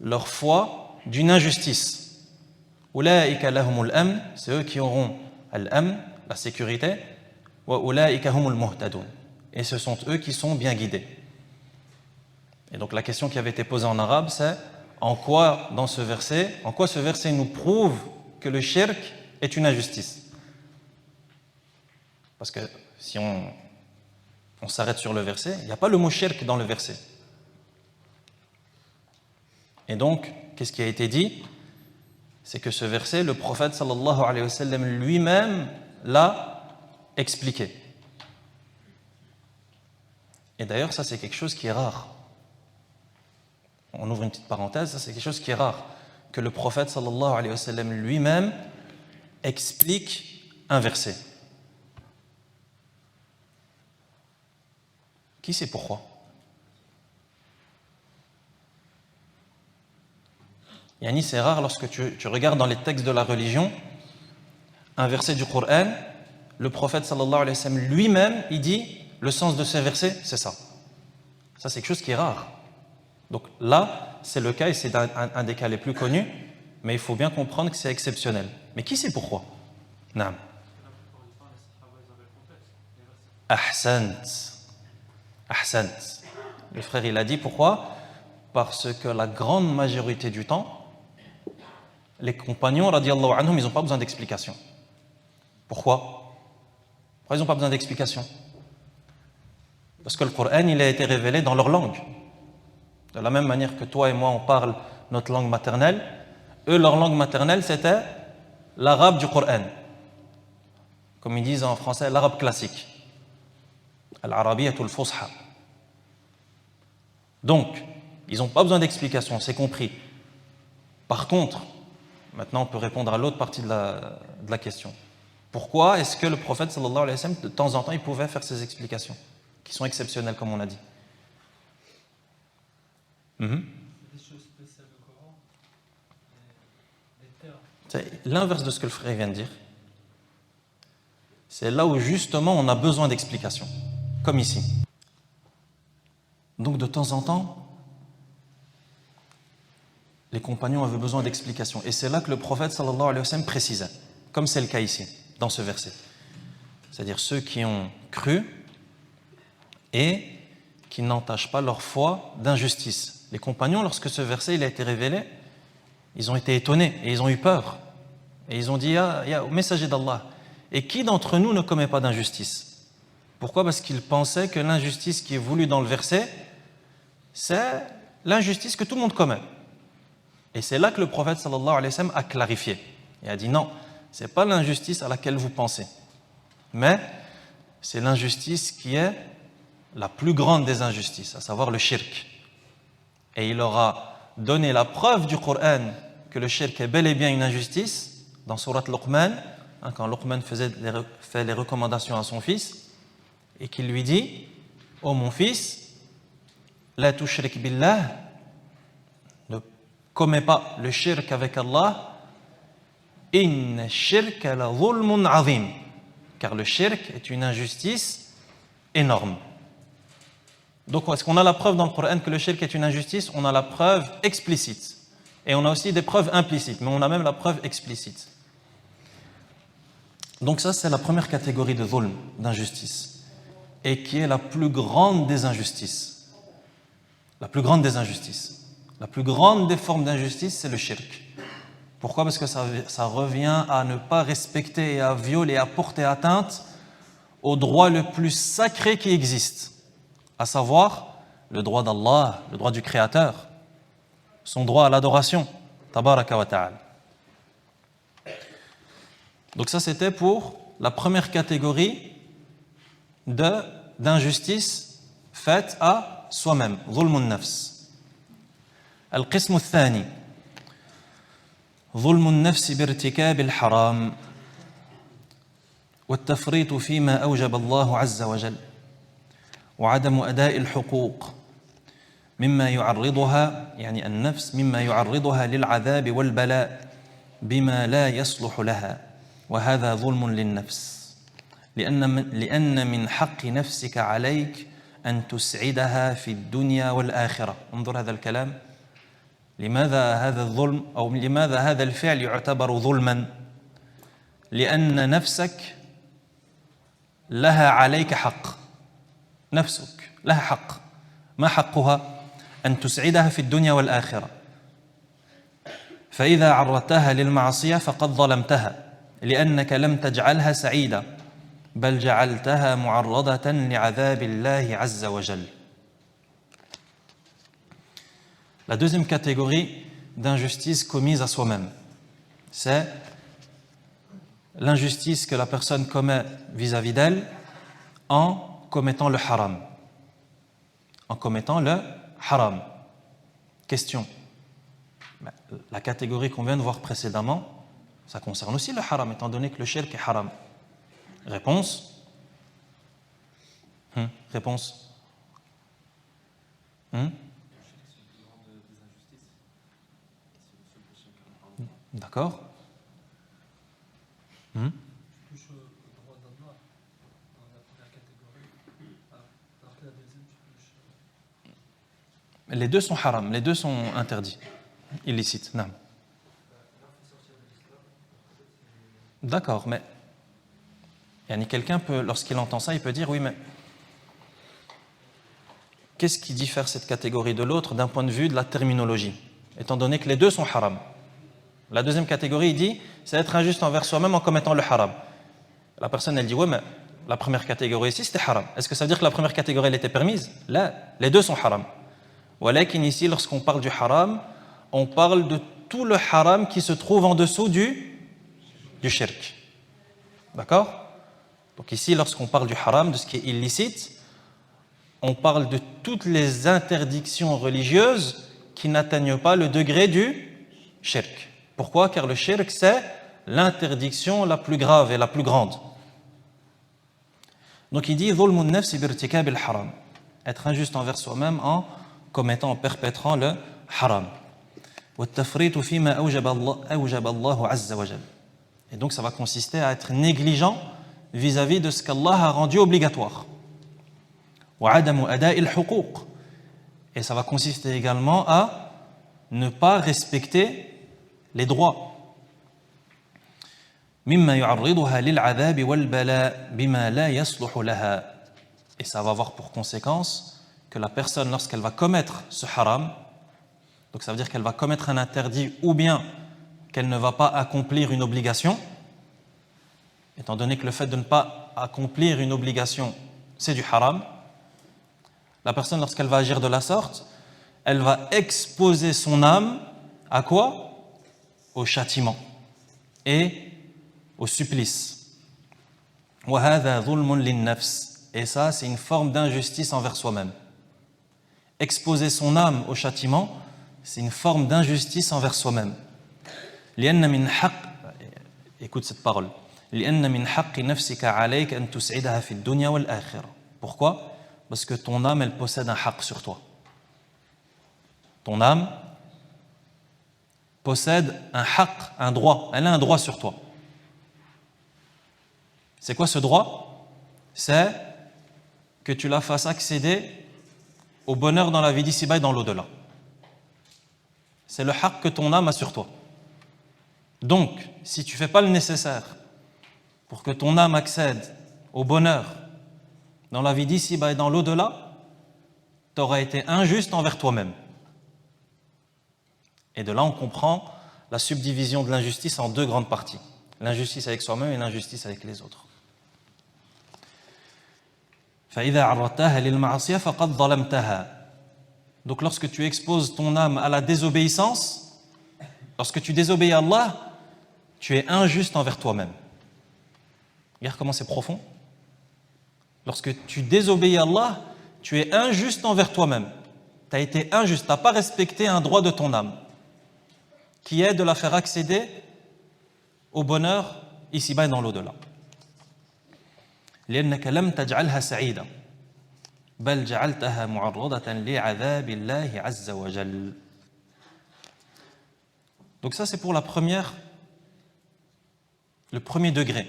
leur foi d'une injustice. « Ulaika lahumul amn » c'est eux qui auront al-amn, la sécurité, « Wa ulaika humul muhtadun » et ce sont eux qui sont bien guidés. Et donc la question qui avait été posée en arabe, c'est en quoi ce verset nous prouve que le shirk est une injustice? Parce que si on s'arrête sur le verset, il n'y a pas le mot shirk dans le verset. Et donc, qu'est-ce qui a été dit? C'est que ce verset, le prophète sallallahu alayhi wa sallam lui-même l'a expliqué. Et d'ailleurs, ça c'est quelque chose qui est rare. On ouvre une petite parenthèse, ça c'est quelque chose qui est rare, que le prophète sallallahu alayhi wa sallam lui-même explique un verset. Qui sait pourquoi? Yani, c'est rare lorsque tu regardes dans les textes de la religion un verset du Coran, le prophète sallallahu alayhi wa sallam lui-même, il dit le sens de ce verset, c'est ça. Ça c'est quelque chose qui est rare. Donc là, c'est le cas et c'est un des cas les plus connus, mais il faut bien comprendre que c'est exceptionnel. Mais qui sait pourquoi? Naam. Ahsant. Ahsant. Le frère, il a dit pourquoi? Parce que la grande majorité du temps, les compagnons, radiyallahu anhum, ils n'ont pas besoin d'explication. Pourquoi? Pourquoi ils n'ont pas besoin d'explication? Parce que le Coran, il a été révélé dans leur langue. De la même manière que toi et moi, on parle notre langue maternelle, eux, leur langue maternelle, c'était l'arabe du Coran. Comme ils disent en français, l'arabe classique. Al-arabiyatul fusha. Donc, ils n'ont pas besoin d'explication, c'est compris. Par contre, maintenant on peut répondre à l'autre partie de la question. Pourquoi est-ce que le prophète sallallahu alayhi wa sallam, de temps en temps, il pouvait faire ces explications, qui sont exceptionnelles, comme on a dit? Des choses spéciales au Coran, des termes. C'est l'inverse de ce que le frère vient de dire. C'est là où justement on a besoin d'explications, comme ici. Donc de temps en temps, les compagnons avaient besoin d'explications. Et c'est là que le prophète sallallahu alayhi wa sallam précisait, comme c'est le cas ici, dans ce verset. c'est-à-dire ceux qui ont cru et qui n'entachent pas leur foi d'injustice. Les compagnons, lorsque ce verset il a été révélé, ils ont été étonnés et ils ont eu peur. Et ils ont dit, ya messager d'Allah, et qui d'entre nous ne commet pas d'injustice? Pourquoi? Parce qu'ils pensaient que l'injustice qui est voulue dans le verset, c'est l'injustice que tout le monde commet. Et c'est là que le prophète sallallahu alayhi wa sallam a clarifié. Il a dit non, ce n'est pas l'injustice à laquelle vous pensez, mais c'est l'injustice qui est la plus grande des injustices, à savoir le shirk. Et il leur a donné la preuve du Coran que le shirk est bel et bien une injustice dans Surat Luqman, quand Luqman fait les recommandations à son fils et qu'il lui dit: ô mon fils, la tushrik billah, ne commets pas le shirk avec Allah, inna shirka la zulmun azim, car le shirk est une injustice énorme. Donc, est-ce qu'on a la preuve dans le Coran que le shirk est une injustice? On a la preuve explicite. Et on a aussi des preuves implicites, mais on a même la preuve explicite. Donc ça, c'est la première catégorie de zulm, d'injustice, et qui est la plus grande des injustices. La plus grande des injustices. La plus grande des formes d'injustice, c'est le shirk. Pourquoi? Parce que ça revient à ne pas respecter et à violer, à porter atteinte au droit le plus sacré qui existe, à savoir le droit d'Allah, le droit du Créateur, son droit à l'adoration, tabaraka wa ta'ala. Donc ça, c'était pour la première catégorie d'injustice faite à soi-même, ظلم النفس. القسم الثاني ظلم النفس بارتكاب الحرام والتفريط فيما أوجب الله عز وجل وعدم أداء الحقوق مما يعرضها، يعني النفس مما يعرضها للعذاب والبلاء بما لا يصلح لها، وهذا ظلم للنفس لأن من حق نفسك عليك أن تسعدها في الدنيا والآخرة. انظر هذا الكلام، لماذا هذا الظلم أو لماذا هذا الفعل يعتبر ظلما؟ لأن نفسك لها عليك حق، نفسك لها حق. ما حقها؟ أن تسعدها في الدنيا والآخرة، فإذا عرضتها للمعصية فقد ظلمتها لأنك لم تجعلها سعيدة بل جعلتها معرضة لعذاب الله عز وجل. La deuxième catégorie d'injustice commise à soi-même, c'est l'injustice que la personne commet vis-à-vis d'elle en commettant le haram. En commettant le haram. Question. La catégorie qu'on vient de voir précédemment, ça concerne aussi le haram, étant donné que le shirk est haram. Réponse. Réponse. D'accord. Touche au droit d'Allah dans la première catégorie, alors que la deuxième, tu touches. Les deux sont haram, les deux sont interdits, illicites. Non. D'accord, mais quelqu'un peut, lorsqu'il entend ça, il peut dire oui, mais qu'est-ce qui diffère cette catégorie de l'autre d'un point de vue de la terminologie, étant donné que les deux sont haram? La deuxième catégorie, il dit, c'est être injuste envers soi-même en commettant le haram. La personne, elle dit, ouais, mais la première catégorie ici, c'était haram. Est-ce que ça veut dire que la première catégorie, elle était permise? Là, les deux sont haram. Walakin ici, lorsqu'on parle du haram, on parle de tout le haram qui se trouve en dessous du shirk. D'accord? Donc ici, lorsqu'on parle du haram, de ce qui est illicite, on parle de toutes les interdictions religieuses qui n'atteignent pas le degré du shirk. Pourquoi? Car le shirk, c'est l'interdiction la plus grave et la plus grande. Donc il dit ظلم النفس بارتكاب الحرام, être injuste envers soi-même en commettant, en perpétrant le haram. والتفريط فيما أوجب الله عز وجل. Et donc ça va consister à être négligent vis-à-vis de ce qu'Allah a rendu obligatoire. وعدم أداء الحقوق. Et ça va consister également à ne pas respecter les droits. مما يعرضها للعذاب والبلاء بما لا يصلح لها. Et ça va avoir pour conséquence que la personne, lorsqu'elle va commettre ce haram, donc ça veut dire qu'elle va commettre un interdit ou bien qu'elle ne va pas accomplir une obligation, étant donné que le fait de ne pas accomplir une obligation, c'est du haram, la personne, lorsqu'elle va agir de la sorte, elle va exposer son âme à quoi? Au châtiment et au supplice. وَهَذَا ظُلْمٌ لِلنَّفْسِ. Et ça, c'est une forme d'injustice envers soi-même. Exposer son âme au châtiment, c'est une forme d'injustice envers soi-même. لأن من حق, écoute cette parole. لأن من حق نفسك عليك أن تسعدها في الدنيا والآخرة. Pourquoi? Parce que ton âme, elle possède un haqq sur toi. Ton âme possède un haqq, un droit. Elle a un droit sur toi. C'est quoi ce droit? C'est que tu la fasses accéder au bonheur dans la vie d'ici-bas et dans l'au-delà. C'est le haqq que ton âme a sur toi. Donc, si tu ne fais pas le nécessaire pour que ton âme accède au bonheur dans la vie d'ici-bas et dans l'au-delà, tu auras été injuste envers toi-même. Et de là, on comprend la subdivision de l'injustice en deux grandes parties. L'injustice avec soi-même et l'injustice avec les autres. فَإِذَا عَرَّضْتَهَا لِلْمَعْصِيَةِ فَقَدْ ظَلَمْتَهَا. Donc lorsque tu exposes ton âme à la désobéissance, lorsque tu désobéis à Allah, tu es injuste envers toi-même. Regarde comment c'est profond. Lorsque tu désobéis à Allah, tu es injuste envers toi-même. Tu as été injuste, tu n'as pas respecté un droit de ton âme, qui est de la faire accéder au bonheur ici-bas et dans l'au-delà. لأنك لم تجعلها سعيدة بل جعلتها معرضة لعذاب الله عز وجل. Donc ça c'est pour le premier degré.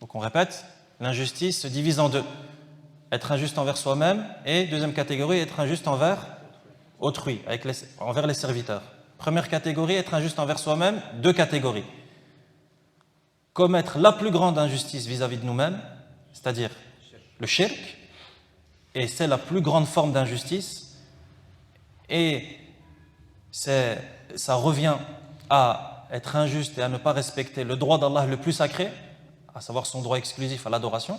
Donc on répète, l'injustice se divise en deux. Être injuste envers soi-même et deuxième catégorie, être injuste envers autrui, envers les serviteurs. Première catégorie, être injuste envers soi-même, deux catégories. Commettre la plus grande injustice vis-à-vis de nous-mêmes, c'est-à-dire le shirk, et c'est la plus grande forme d'injustice, et ça revient à être injuste et à ne pas respecter le droit d'Allah le plus sacré, à savoir son droit exclusif à l'adoration.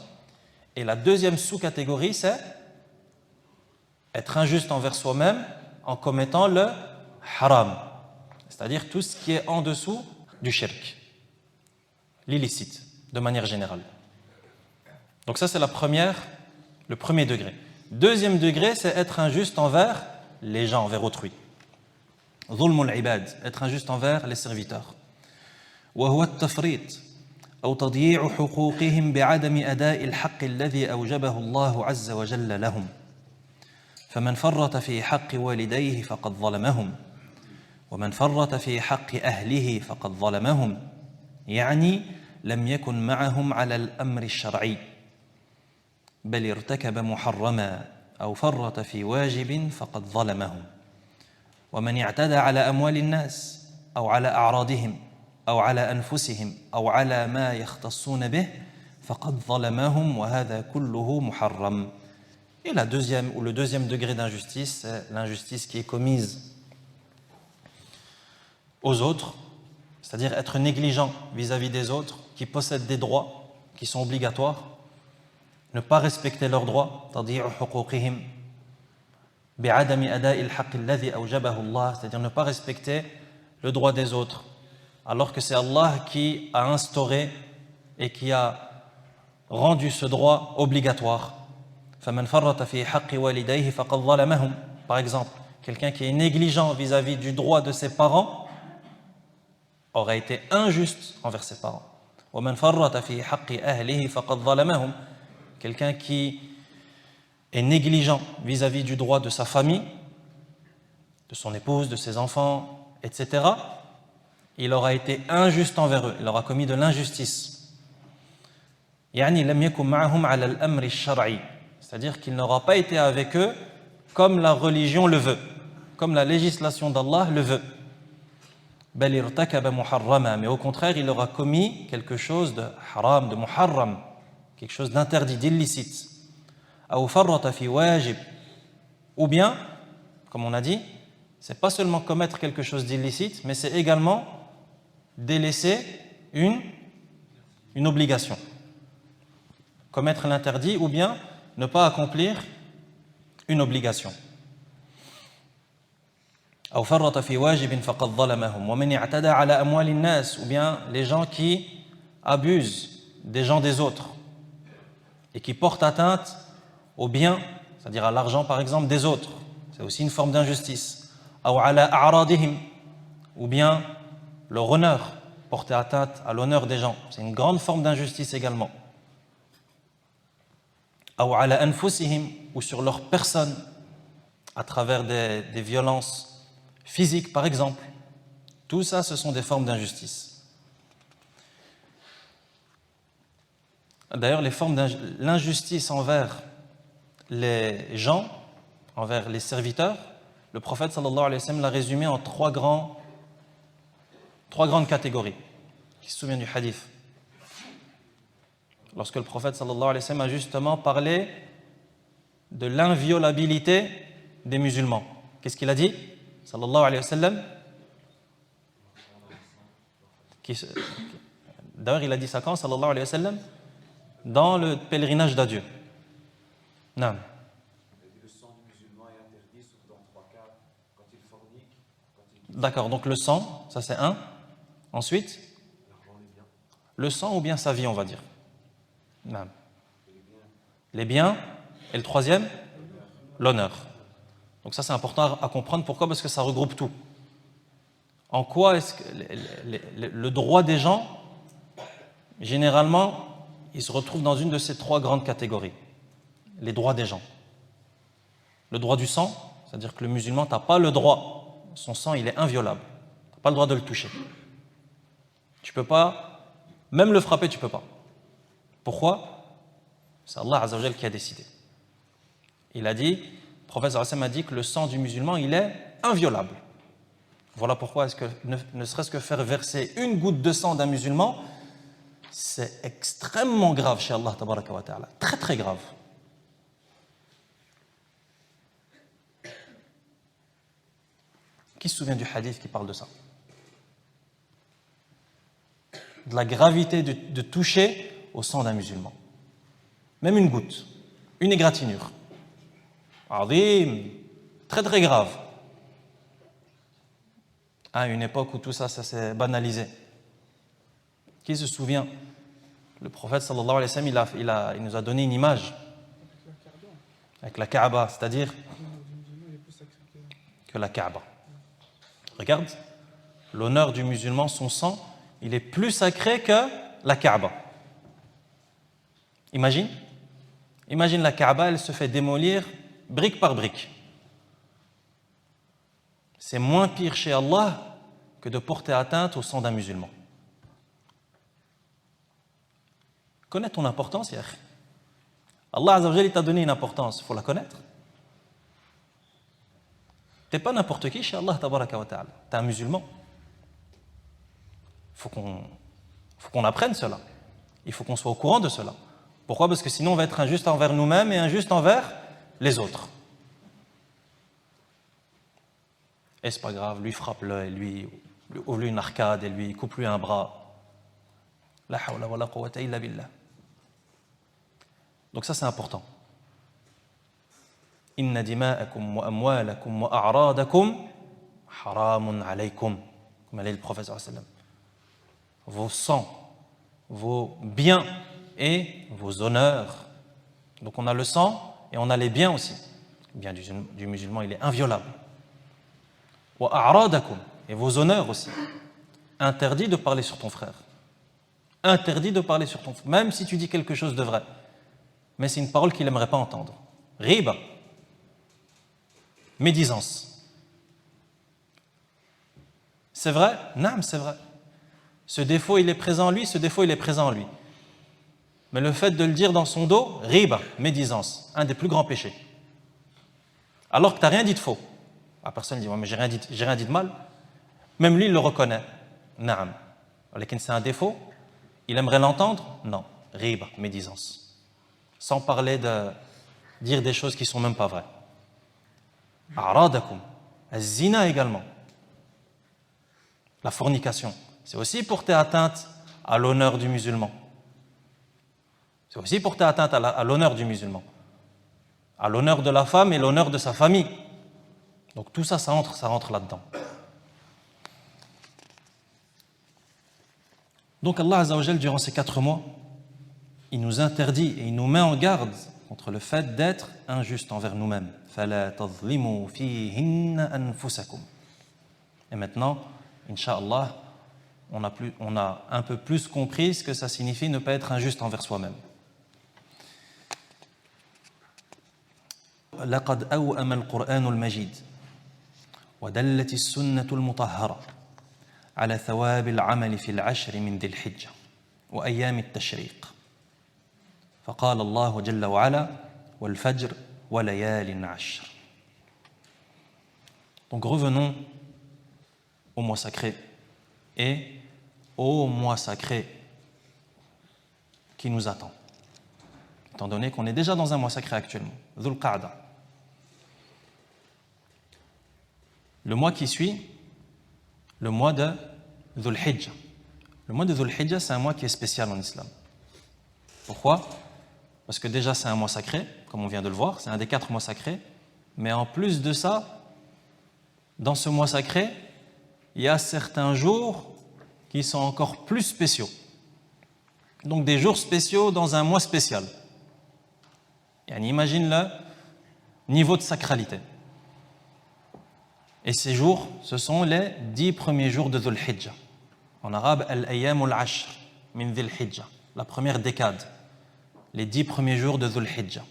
Et la deuxième sous-catégorie, c'est être injuste envers soi-même en commettant le haram, c'est-à-dire tout ce qui est en dessous du shirk, l'illicite, de manière générale. Donc ça, c'est le premier degré. Deuxième degré, c'est être injuste envers les gens, envers autrui. ظلم العباد, être injuste envers les serviteurs. وهو التفريط أو تضييع حقوقهم بعدم أداء الحق الذي أوجبه الله عز وجل لهم. فمن فرط في حق والديه فقد ظلمهم ومن فرط في حق أهله فقد ظلمهم يعني لم يكن معهم على الأمر الشرعي بل ارتكب محرما أو فرط في واجب فقد ظلمهم ومن اعتدى على أموال الناس أو على أعراضهم أو على أنفسهم أو على ما يختصون به فقد ظلمهم وهذا كله محرم. Et le deuxième degré d'injustice, c'est l'injustice qui est commise aux autres, c'est-à-dire être négligent vis-à-vis des autres qui possèdent des droits qui sont obligatoires, ne pas respecter leurs droits, c'est-à-dire ne pas respecter le droit des autres, alors que c'est Allah qui a instauré et qui a rendu ce droit obligatoire. Par exemple, quelqu'un qui est négligent vis-à-vis du droit de ses parents aurait été injuste envers ses parents. Quelqu'un qui est négligent vis-à-vis du droit de sa famille, de son épouse, de ses enfants, etc., il aura été injuste envers eux, il aura commis de l'injustice. C'est-à-dire qu'il n'aura pas été avec eux comme la religion le veut, comme la législation d'Allah le veut. بل ارتكب محرما, mais au contraire il aura commis quelque chose de haram, de muharram, quelque chose d'interdit, d'illicite. أو فرط في واجب, ou bien, comme on a dit, c'est pas seulement commettre quelque chose d'illicite, mais c'est également délaisser une obligation. Commettre l'interdit ou bien ne pas accomplir une obligation. أو فرط في واجب فقد ظلمهم ومن اعتدى على أموال الناس, ou bien les gens qui abusent des gens des autres et qui portent atteinte au bien, c'est-à-dire à l'argent par exemple des autres, c'est aussi une forme d'injustice. أو على أعراضهم, ou bien leur honneur, porter atteinte à l'honneur des gens, c'est une grande forme d'injustice également. أو على أنفسهم, ou sur leur personne à travers des violences physiques par exemple. Tout ça, ce sont des formes d'injustice. D'ailleurs, l'injustice envers les gens, envers les serviteurs, le prophète sallallahu alayhi wa sallam l'a résumé en trois grandes catégories. Qui se souvient du hadith? Lorsque le prophète sallallahu alayhi wa sallam a justement parlé de l'inviolabilité des musulmans. Qu'est-ce qu'il a dit? Sallallahu alayhi wa sallam. D'ailleurs, il a dit ça quand? Sallallahu alayhi wa sallam. Dans le pèlerinage d'adieu. Non. Le sang du musulman est interdit, sauf dans 3 cas, quand il fornique, D'accord, donc le sang, ça c'est un. Ensuite, le sang ou bien sa vie, on va dire. Non. Les biens. Et le troisième, l'honneur. Donc ça c'est important à comprendre. Pourquoi? Parce que ça regroupe tout. En quoi est-ce que le droit des gens, généralement, il se retrouve dans une de ces trois grandes catégories. Les droits des gens. Le droit du sang, c'est-à-dire que le musulman n'a pas le droit, son sang il est inviolable. Tu n'as pas le droit de le toucher. Tu peux pas, même le frapper, tu peux pas. Pourquoi? C'est Allah Azza wa Jal qui a décidé. Il a dit, le prophète sallallahu alayhi wa sallam a dit que le sang du musulman il est inviolable. Voilà pourquoi est-ce que ne serait-ce que faire verser une goutte de sang d'un musulman, c'est extrêmement grave chez Allah tabaraka wa ta'ala, très très grave. Qui se souvient du hadith qui parle de ça? De la gravité de toucher au sang d'un musulman. Même une goutte, une égratignure. Azim, très très grave. À une époque où tout ça s'est banalisé. Qui se souvient? Le prophète sallallahu alayhi wa sallam, il nous a donné une image avec la Kaaba, c'est-à-dire que la Kaaba. Regarde, l'honneur du musulman, son sang, il est plus sacré que la Kaaba. Imagine la Kaaba, elle se fait démolir brique par brique. C'est moins pire chez Allah que de porter atteinte au sang d'un musulman. Connais ton importance, ya akhi. Allah Azza wa Jalla t'a donné une importance, il faut la connaître. Tu n'es pas n'importe qui chez Allah tabaraka wa ta'ala. Tu es un musulman. Il faut qu'on apprenne cela. Il faut qu'on soit au courant de cela. Pourquoi? Parce que sinon on va être injuste envers nous-mêmes et injuste envers les autres. Et c'est pas grave, lui frappe-le, et lui ouvre-lui une arcade, et lui coupe-lui un bras. La hawla wa la quwwata illa billah. Donc ça c'est important. Inna dima'akum wa amwalakum wa a'radakum haramun alaykum. Comme a dit le prophète sallallahu alayhi wa sallam. Vos sangs, vos biens et vos honneurs. Donc on a le sang et on a les biens aussi. Le bien du musulman, il est inviolable. Wa a'radakum, et vos honneurs aussi. Interdit de parler sur ton frère. Interdit de parler sur ton frère, même si tu dis quelque chose de vrai. Mais c'est une parole qu'il n'aimerait pas entendre. Riba. Médisance. C'est vrai? Non, c'est vrai. Ce défaut, il est présent en lui, ce défaut, il est présent en lui. Mais le fait de le dire dans son dos, riba, médisance, un des plus grands péchés. Alors que tu n'as rien dit de faux. La personne dit, ouais, mais j'ai rien dit de mal. Même lui, il le reconnaît. Naam. Mais c'est un défaut. Il aimerait l'entendre? Non. Riba, médisance. Sans parler de dire des choses qui ne sont même pas vraies. A'radakum. Az-zina également. La fornication. C'est aussi porter atteinte à l'honneur du musulman. C'est aussi porter atteinte à l'honneur du musulman. À l'honneur de la femme et l'honneur de sa famille. Donc tout ça, ça rentre là-dedans. Donc Allah Azza wa Jal, durant ces 4 mois, il nous interdit et il nous met en garde contre le fait d'être injuste envers nous-mêmes. فَلَا تَظْلِمُوا فِيهِنَّ أَنفُسَكُمْ. Et maintenant, Inch'Allah, on a un peu plus compris ce que ça signifie ne pas être injuste envers soi-même. لقد أوأم القرآن المجيد ودلت السنة المطهرة على ثواب العمل في العشر من ذي الحجة وأيام التشريق فقال الله جل وعلا والفجر وليال عشر. Donc revenons au mois sacré et au mois sacré qui nous attend, étant donné qu'on est déjà dans un mois sacré actuellement, Dhul Qa'da. Le mois qui suit, le mois de Dhul Hijjah. Le mois de Dhul Hijjah, c'est un mois qui est spécial en islam. Pourquoi? Parce que déjà c'est un mois sacré, comme on vient de le voir, c'est un des 4 mois sacrés, mais en plus de ça, dans ce mois sacré, il y a certains jours qui sont encore plus spéciaux. Donc des jours spéciaux dans un mois spécial. Imagine le niveau de sacralité. Et ces jours, ce sont les 10 premiers jours de Dhul Hijjah. En arabe, al-ayyam al-ashr min Dhul Hijjah, la première décade, les 10 premiers jours de Dhul Hijjah.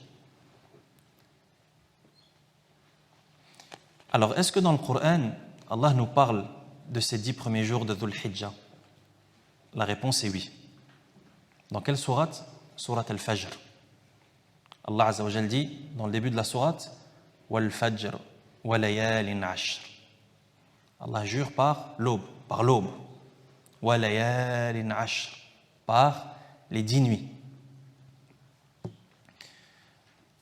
Alors, est-ce que dans le Coran, Allah nous parle de ces 10 premiers jours de Dhul Hijjah? La réponse est oui. Dans quelle sourate? Sourate al-Fajr. Allah Azza wa Jal dit, dans le début de la sourate, wal-Fajr wa layalin ashr. Allah jure par l'aube, wa layalin ashr, par les 10 nuits.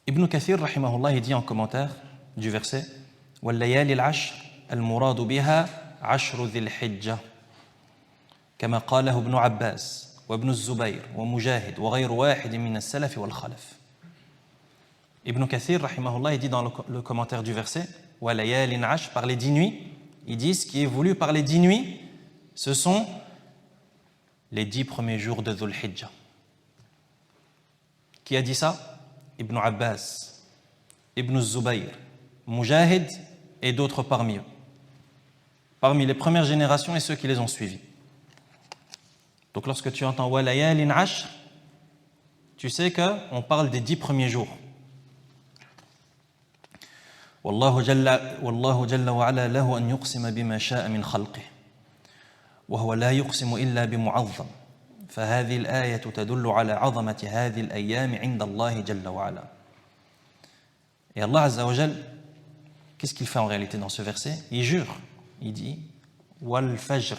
Ibn Kathir, rahimahullah, il dit en commentaire du verset, wal layalil ashr, al-muradu biha ashru dhil hijjah, كما قاله ابن عباس وابن الزبير ومجاهد وغير واحد من السلف والخلف. Ibn Kathir, rahimahullah, il dit dans le commentaire du verset, wa layalin ashr, par les 10 nuits, il dit ce qui est voulu par les 10 nuits, ce sont les 10 premiers jours de Dhul Hijjah. Qui a dit ça? Ibn Abbas, Ibn Zubayr, Mujahid et d'autres parmi eux. Parmi les premières générations et ceux qui les ont suivis. Donc lorsque tu entends wa layalin ashr, tu sais qu'on parle des 10 premiers jours. والله جل وعلا له أن يقسم بما شاء من خلقه وهو لا يقسم إلا بمعظم فهذه الآية تدل على عظمة هذه الأيام عند الله جل وعلا. Et Allah Azza wa Jal, qu'est-ce qu'il fait en réalité dans ce verset? Il jure, il dit wal fajr.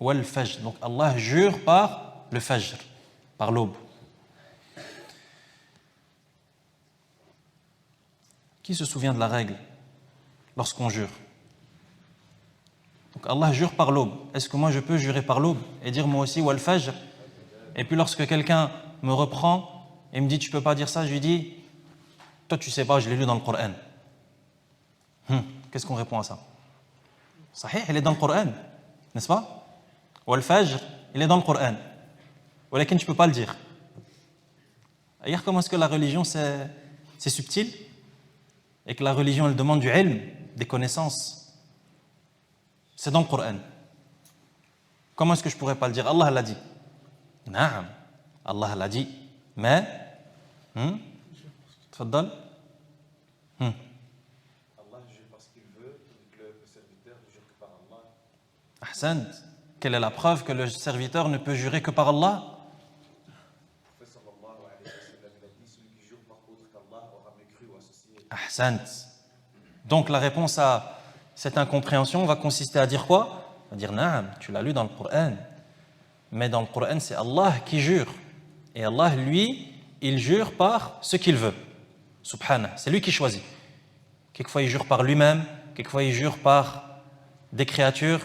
Wal fajr. Donc Allah jure par le fajr, par l'aube. Qui se souvient de la règle lorsqu'on jure? Donc Allah jure par l'aube. Est-ce que moi je peux jurer par l'aube et dire moi aussi wal fajr? Et puis lorsque quelqu'un me reprend et me dit tu peux pas dire ça, je lui dis toi tu sais pas, je l'ai lu dans le Coran. Qu'est-ce qu'on répond à ça? Sahih, il est dans le Coran, n'est-ce pas? Wal fajr, il est dans le Coran. Walakin tu peux pas le dire. Hier, comment est-ce que la religion c'est subtil? Et que la religion, elle demande du ilm, des connaissances. C'est dans le Coran. Comment est-ce que je pourrais pas le dire? Allah l'a dit. Naam, Allah l'a dit. Mais, tfaddal. Allah jure parce qu'il veut, que le serviteur ne jure que par Allah. Ahsant. Quelle est la preuve que le serviteur ne peut jurer que par Allah? Le prophète sallallahu alayhi wa sallam, il a dit celui qui jure par autre qu'Allah aura mécru ou associé. Ahsant. Donc la réponse à cette incompréhension va consister à dire quoi? À dire, naam, tu l'as lu dans le Coran. Mais dans le Coran, c'est Allah qui jure. Et Allah, lui, il jure par ce qu'il veut. Subhanah, c'est lui qui choisit. Quelquefois, il jure par lui-même, quelquefois, il jure par des créatures.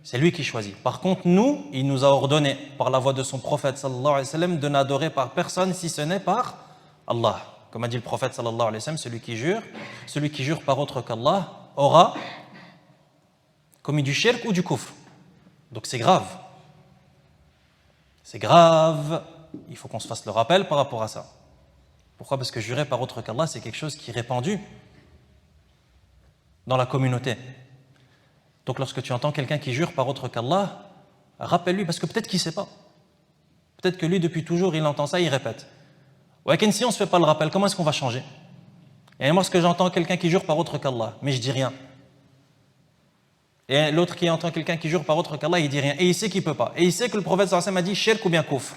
C'est lui qui choisit. Par contre, nous, il nous a ordonné, par la voix de son prophète, sallallahu alayhi wa sallam, de n'adorer par personne si ce n'est par Allah. Comme a dit le prophète, sallallahu alayhi wa sallam, celui qui jure par autre qu'Allah, aura commis du shirk ou du kufr. Donc c'est grave. C'est grave. Il faut qu'on se fasse le rappel par rapport à ça. Pourquoi? Parce que jurer par autre qu'Allah, c'est quelque chose qui est répandu dans la communauté. Donc lorsque tu entends quelqu'un qui jure par autre qu'Allah, rappelle-lui, parce que peut-être qu'il ne sait pas. Peut-être que lui, depuis toujours, il entend ça, il répète. Ouais, si on ne se fait pas le rappel, comment est-ce qu'on va changer? Et moi, lorsque j'entends quelqu'un qui jure par autre qu'Allah, mais je dis rien. Et l'autre qui entend quelqu'un qui jure par autre qu'Allah, il dit rien. Et il sait qu'il ne peut pas. Et il sait que le prophète sallallahu alayhi wa sallam a dit shirk ou bien kufr.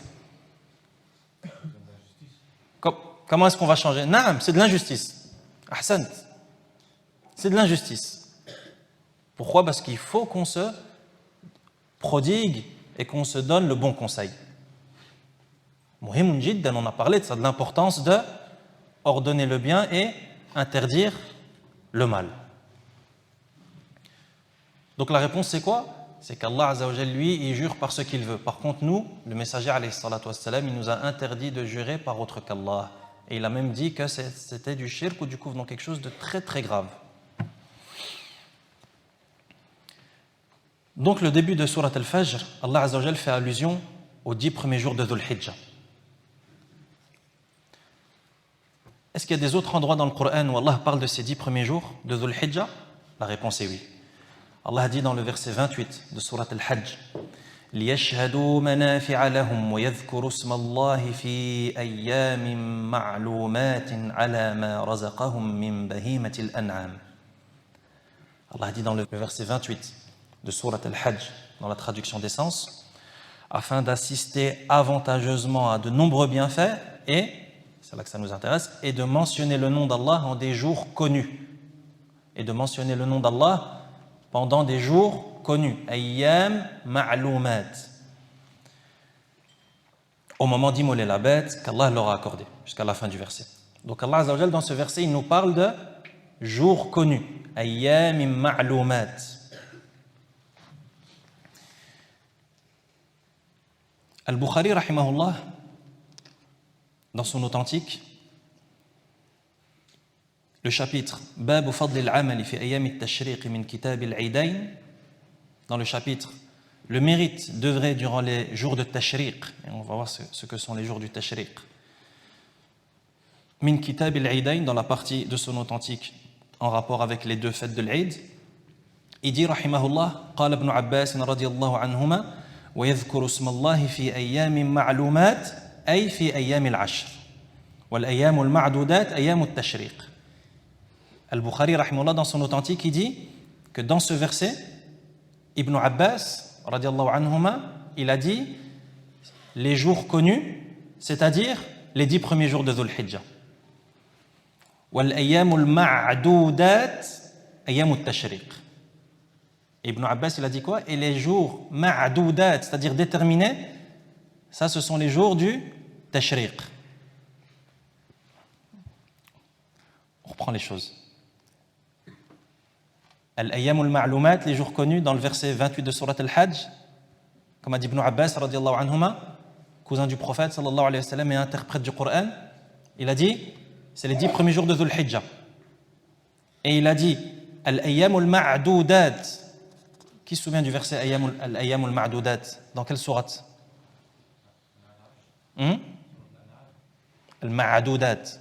Comment est-ce qu'on va changer? Naam, c'est de l'injustice. Ahsant. C'est de l'injustice. Pourquoi? Parce qu'il faut qu'on se prodigue et qu'on se donne le bon conseil. Muhimun jiddan, on a parlé de ça, de l'importance de ordonner le bien et interdire le mal. Donc la réponse c'est quoi? C'est qu'Allah Azza wa Jal, lui, il jure par ce qu'il veut. Par contre, nous, le messager alayhi salatu wassalam, il nous a interdit de jurer par autre qu'Allah. Et il a même dit que c'était du shirk ou du kufr, donc quelque chose de très très grave. Donc le début de Surat Al-Fajr, Allah Azza wa Jal fait allusion aux 10 premiers jours de Dhul Hijjah. Est-ce qu'il y a des autres endroits dans le Coran où Allah parle de ces 10 premiers jours de Dhul Hijjah? La réponse est oui. Allah a dit dans le verset 28 de Surat Al-Hajj: لِيَشْهَدُوا مَنَافِعَ لَهُمْ وَيَذْكُرُوا اسْمَ اللَّهِ فِي أَيَّامٍ مَعْلُومَاتٍ عَلَى مَا رَزَقَهُم مِّن بَهِيمَةِ الْأَنْعَامِ. Allah a dit dans le verset 28 de Surat Al-Hajj, dans la traduction des sens, afin d'assister avantageusement à de nombreux bienfaits et, c'est là que ça nous intéresse, et de mentionner le nom d'Allah en des jours connus. Et de mentionner le nom d'Allah pendant des jours connus. Ayyam ma'loumat. Au moment d'immoler la bête qu'Allah leur a accordé, jusqu'à la fin du verset. Donc Allah Azza wa Jal, dans ce verset, il nous parle de jours connus. Ayyam ma'loumat. Al-Bukhari, rahimahullah, dans son authentique, le chapitre Bab Fadl al-Amal fi Ayyam al-Tashriq min Kitab al-Eidain, dans le chapitre le mérite d'œuvrer durant les jours de Tashriq, et on va voir ce que sont les jours du Tashriq. Min Kitab al-Eidain, dans la partie de son authentique en rapport avec les deux fêtes de l'Eid, il dit rahimahullah, قال ابن عباس رضي الله عنهما ويذكر اسم الله في أيام معلومات أي في أيام العشر والأيام المعدودات أيام التشريق. Al-Bukhari, rahimahullah, dans son authentique, il dit que dans ce verset, Ibn Abbas, radiallahu anhuma, il a dit les jours connus, c'est-à-dire les 10 premiers jours de Dhul Hijjah. وَالْأَيَّامُ الْمَعْدُودَاتِ أَيَّامُ التَّشْرِيقِ. Ibn Abbas, il a dit quoi? Et les jours ma'doudat, c'est-à-dire déterminés, ça, ce sont les jours du Tashriq. On reprend les choses. Al-Ayyam al-Ma'loumat, les jours connus, dans le verset 28 de Surat Al-Hajj, comme a dit Ibn Abbas, radiallahu anhuma, cousin du prophète, sallallahu alayhi wa sallam, et interprète du Coran, il a dit, c'est les 10 premiers jours de Dhul Hijjah. Et il a dit, Al-Ayyam al-Ma'doudat. Qui se souvient du verset Al-Ayyam al-Ma'doudat? Dans quelle sourate? Al-Ma'doudat.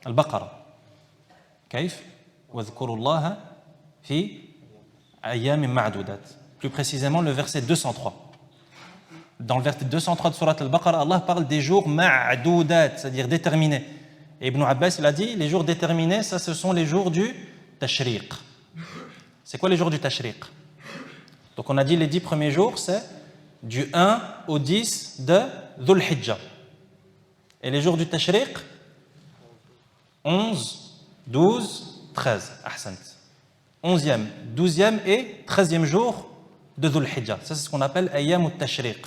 Al-Baqara. كيف؟ واذكروا الله في أيام معدودات. Plus précisément le verset 203. Dans le verset 203 de Surat Al-Baqarah, Allah parle des jours ma'doudat, c'est-à-dire déterminés. Et Ibn Abbas, il a dit, les jours déterminés, ça, ce sont les jours du Tashriq. C'est quoi les jours du Tashriq? Donc on a dit les 10 premiers jours, c'est du 1 au 10 de Dhul Hijjah. Et les jours du Tashriq, 11, 12, 13. Ahsant. 11e, 12e et 13e jour de Dhul Hijjah. Ça, c'est ce qu'on appelle Ayyam al-Tashriq.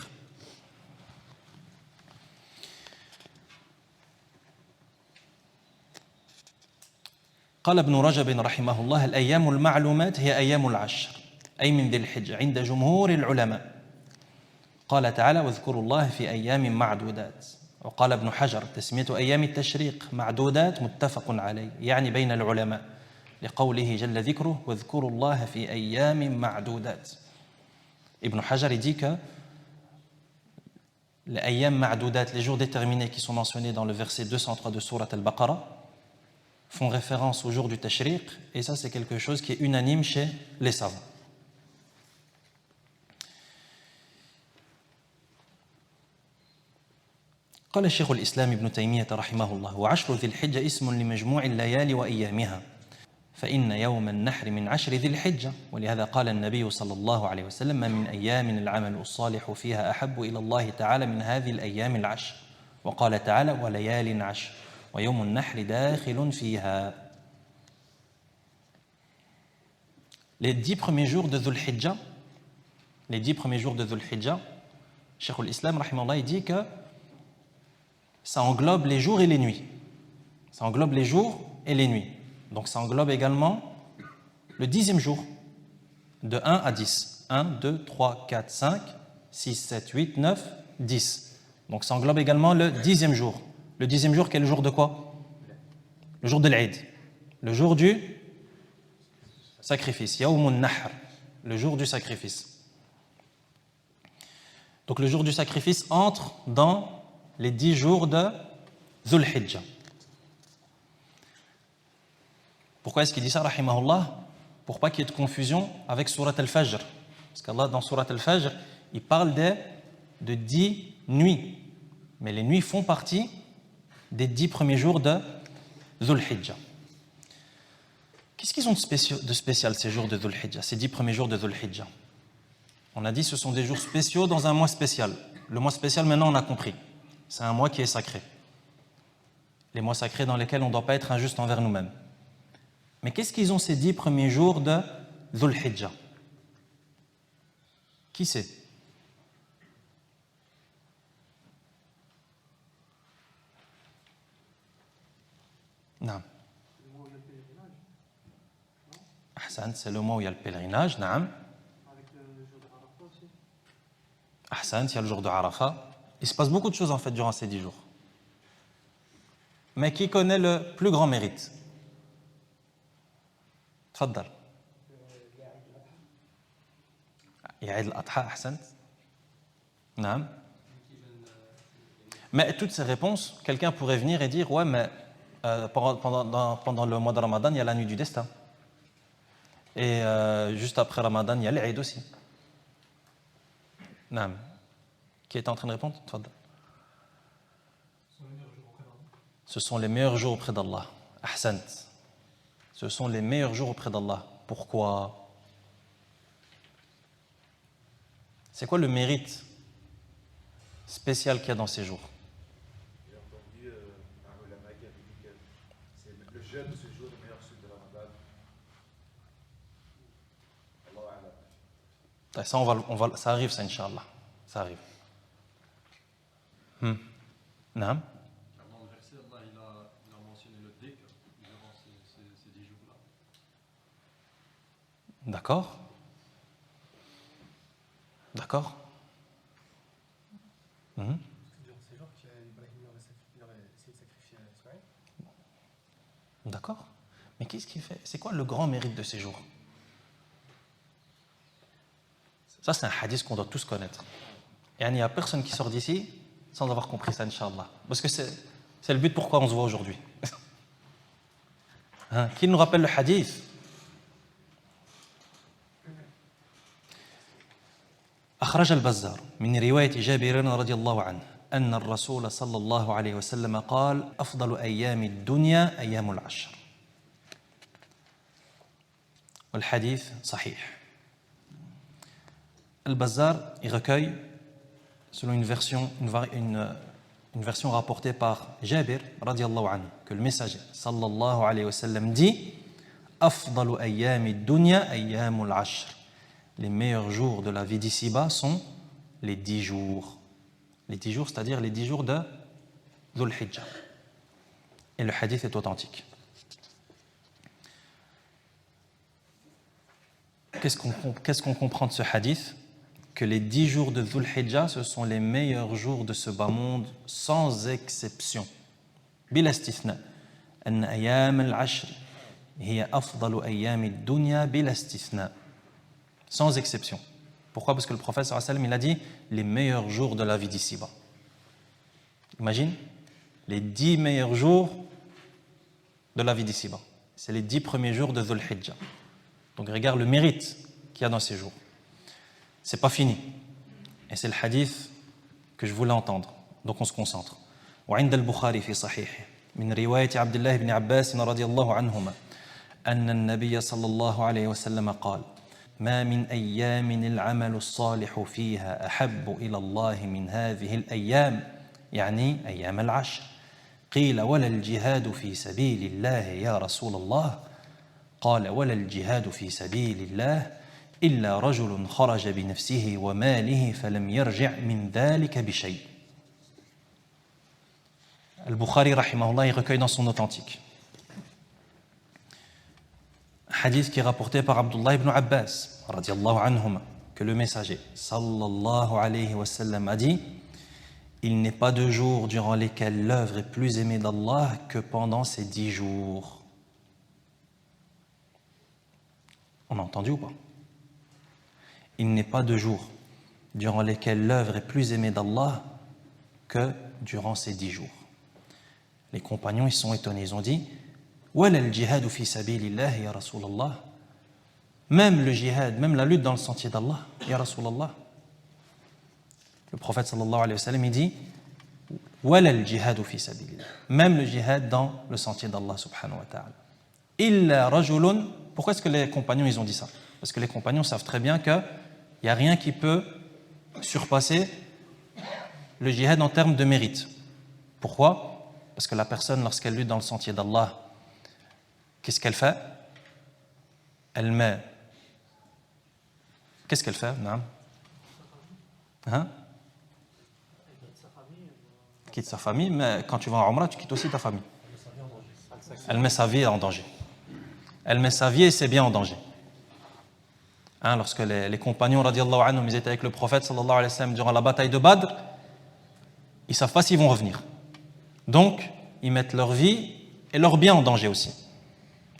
قال ابن رجب رحمه الله الأيام المعلومات هي أيام العشر أي من ذي الحجة عند جمهور العلماء قال تعالى واذكروا الله في أيام معدودات وقال ابن حجر تسمية أيام التشريق معدودات متفق عليه يعني بين العلماء لقوله جل ذكره واذكروا الله في أيام معدودات. Ibn Hajar dit que les ayyam ma'doudat, les jours déterminés qui sont mentionnés dans le verset 203 de Surat al-Baqarah font référence au jour du Tashriq, et ça c'est quelque chose qui est unanime chez les savants. قال شيخ الإسلام ابن تيمية رحمه الله وعشر ذي الحجة اسم لمجموع الليالي وأيامها فإن يوم النحر من عشر ذي الحجة ولهذا قال النبي صلى الله عليه وسلم ما من أيام العمل الصالح فيها أحب إلى الله تعالى من هذه الأيام العشر وقال تعالى وليال عشر ويوم النحر داخل فيها. Les 10 premiers jours de Dhul Hijjah, les 10 premiers jours de Dhul Hijjah, Cheikh al-Islam rahimahullah, il dit que ça englobe les jours et les nuits. Ça englobe les jours et les nuits. Donc ça englobe également le 10e jour, de 1 à 10. 1, 2, 3, 4, 5, 6, 7, 8, 9, 10. Donc ça englobe également le 10e jour. Le 10e jour, quel jour de quoi? Le jour de l'Eid. Le jour du sacrifice. Yawmun Nahr. Le jour du sacrifice. Donc le jour du sacrifice entre dans les 10 jours de Dhul Hijjah. Pourquoi est-ce qu'il dit ça, rahimahullah? Pour pas qu'il y ait de confusion avec Surat al-Fajr. Parce qu'Allah, dans Surat al-Fajr, il parle de 10 nuits. Mais les nuits font partie des 10 premiers jours de Dhul Hijjah. Qu'est-ce qu'ils ont de spécial ces jours de Dhul Hijjah, ces 10 premiers jours de Dhul Hijjah? On a dit que ce sont des jours spéciaux dans un mois spécial. Le mois spécial, maintenant, on a compris. C'est un mois qui est sacré. Les mois sacrés dans lesquels on ne doit pas être injuste envers nous-mêmes. Mais qu'est-ce qu'ils ont ces 10 premiers jours de Dhul Hijjah? Qui sait? Non. Ahsan, c'est le mois où il y a le pèlerinage. Naam. Ahsan, il y a le jour de Arafat. Il se passe beaucoup de choses en fait durant ces 10 jours. Mais qui connaît le plus grand mérite? تفضل. يا عيد الأضحى أحسنت. نعم. Mais toutes ces réponses, quelqu'un pourrait venir et dire ouais mais pendant le mois de Ramadan, il y a la nuit du destin. Et juste après Ramadan, il y a l'Eid aussi. Naam. Qui est en train de répondre? تفضل. Ce sont les meilleurs jours auprès d'Allah. Ahsant. Ce sont les meilleurs jours auprès d'Allah. Pourquoi? C'est quoi le mérite spécial qu'il y a dans ces jours? J'ai entendu un ulama qui avait dit que c'est le jeûne de ce jour le meilleur suite de Ramadan. Allahu A'lam. Ça, ça arrive, ça, Inch'Allah. Ça arrive. Naam. Dans le verset, Allah il a mentionné le dhikr durant ces 10 jours-là. D'accord. D'accord. Durant ces jours qu'Ibrahim aurait essayé de sacrifier Ismaël. D'accord. Mais qu'est-ce qu'il fait? C'est quoi le grand mérite de ces jours? Ça, c'est un hadith qu'on doit tous connaître. Et il n'y a personne qui sort d'ici sans avoir compris ça, Inch'Allah. Parce que c'est le but pourquoi on se voit aujourd'hui. Hein? Qui nous rappelle le hadith? أخرج البزار من رواية جابر رضي الله عنه أن الرسول صلى الله عليه وسلم قال أفضل أيام الدنيا أيام العشر. والحديث صحيح. Al-Bazzar, il recueille, selon une version rapportée par Jabir, radiallahu anhu, que le messager, sallallahu alayhi wa sallam, dit أفضل أيام الدنيا أيام العشر. Les meilleurs jours de la vie d'ici-bas sont les 10 jours. Les 10 jours, c'est-à-dire les 10 jours de Dhul Hijjah. Et le hadith est authentique. Qu'est-ce qu'on comprend de ce hadith? Que les 10 jours de Dhul Hijjah, ce sont les meilleurs jours de ce bas monde, sans exception. Bila istithna. An ayyam al-ashr hiya afdalu ayyam ad-dunya bila istithna. Sans exception. Pourquoi? Parce que le prophète sallallahu alayhi wa sallam, il a dit les meilleurs jours de la vie d'ici-bas. Imagine, les 10 meilleurs jours de la vie d'ici-bas. C'est les 10 premiers jours de Dhul Hijjah. Donc regarde le mérite qu'il y a dans ces jours. C'est pas fini. Et c'est le hadith que je voulais entendre. Donc on se concentre. وعند البخاري في صحيحه من رواية عبد الله بن عباس رضي الله عنهما أن النبي صلى الله عليه وسلم قال ما من أيام العمل الصالح فيها أحب إلى الله من هذه الأيام يعني أيام العشر قيل ولا الجهاد في سبيل الله يا رسول الله قال ولا الجهاد في سبيل الله إلا رجل خرج بنفسه وماله فلم يرجع من ذلك بشيء. Al-Bukhari rahimahullah, il recueille dans son authentique un hadith qui est rapporté par Abdullah ibn Abbas radiyallahu anhuma, que le messager sallallahu alayhi wa sallam a dit: il n'est pas de jour durant lesquels l'œuvre est plus aimée d'Allah que pendant ces 10 jours. On a entendu ou pas? Il n'est pas de jour durant lesquels l'œuvre est plus aimée d'Allah que durant ces 10 jours. Les compagnons, ils sont étonnés, ils ont dit: Wala al-jihad fi sabilillah ya Rasulallah. Même le jihad, même la lutte dans le sentier d'Allah, ya Rasulallah. Le prophète sallallahu alayhi wa sallam, il dit: Wala al-jihad fi sabilillah. Même le jihad dans le sentier d'Allah subhanahu wa ta'ala. Illa rajulun. Pourquoi est-ce que les compagnons, ils ont dit ça? Parce que les compagnons savent très bien qu'il n'y a rien qui peut surpasser le jihad en termes de mérite. Pourquoi? Parce que la personne, lorsqu'elle lutte dans le sentier d'Allah, qu'est-ce qu'elle fait? Elle met... Qu'est-ce qu'elle fait? Non? Hein? Quitte sa famille, mais quand tu vas en Umrah, tu quittes aussi ta famille. Elle met sa vie en danger. Elle met sa vie et ses biens en danger. Hein, lorsque les compagnons, radiallahu anhum, ils étaient avec le prophète, sallallahu alayhi wa sallam, durant la bataille de Badr, ils ne savent pas s'ils vont revenir. Donc, ils mettent leur vie et leurs biens en danger aussi.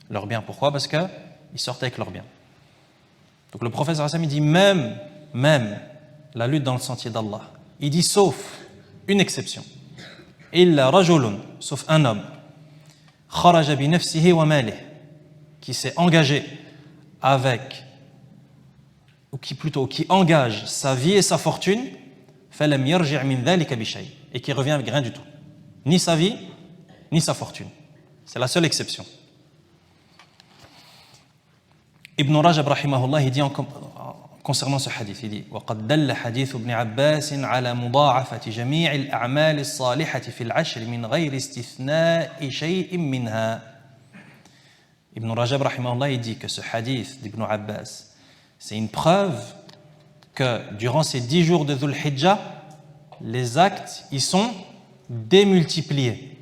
Leurs biens, pourquoi? Parce qu'ils sortent avec leurs biens. Donc le prophète sallallahu alayhi wa sallam, il dit même la lutte dans le sentier d'Allah, il dit sauf une exception. Illa rajulun, sauf un homme, kharaja bi nafsihi wa malih, qui s'est engagé avec, ou qui engage sa vie et sa fortune, falam yarji' min dhalika bi shay, et qui revient avec rien du tout. Ni sa vie, ni sa fortune. C'est la seule exception. Ibn Rajab rahimahullah, il dit concernant ce hadith, il dit: وقد دل حديث ابن عباس على مضاعفة جميع الأعمال الصالحة في العشر من غير استثناء شيء منها. Ibn Rajab rahimahullah, il dit que ce hadith d'Ibn Abbas, c'est une preuve que durant ces 10 jours de Dhul Hijjah, les actes y sont démultipliés.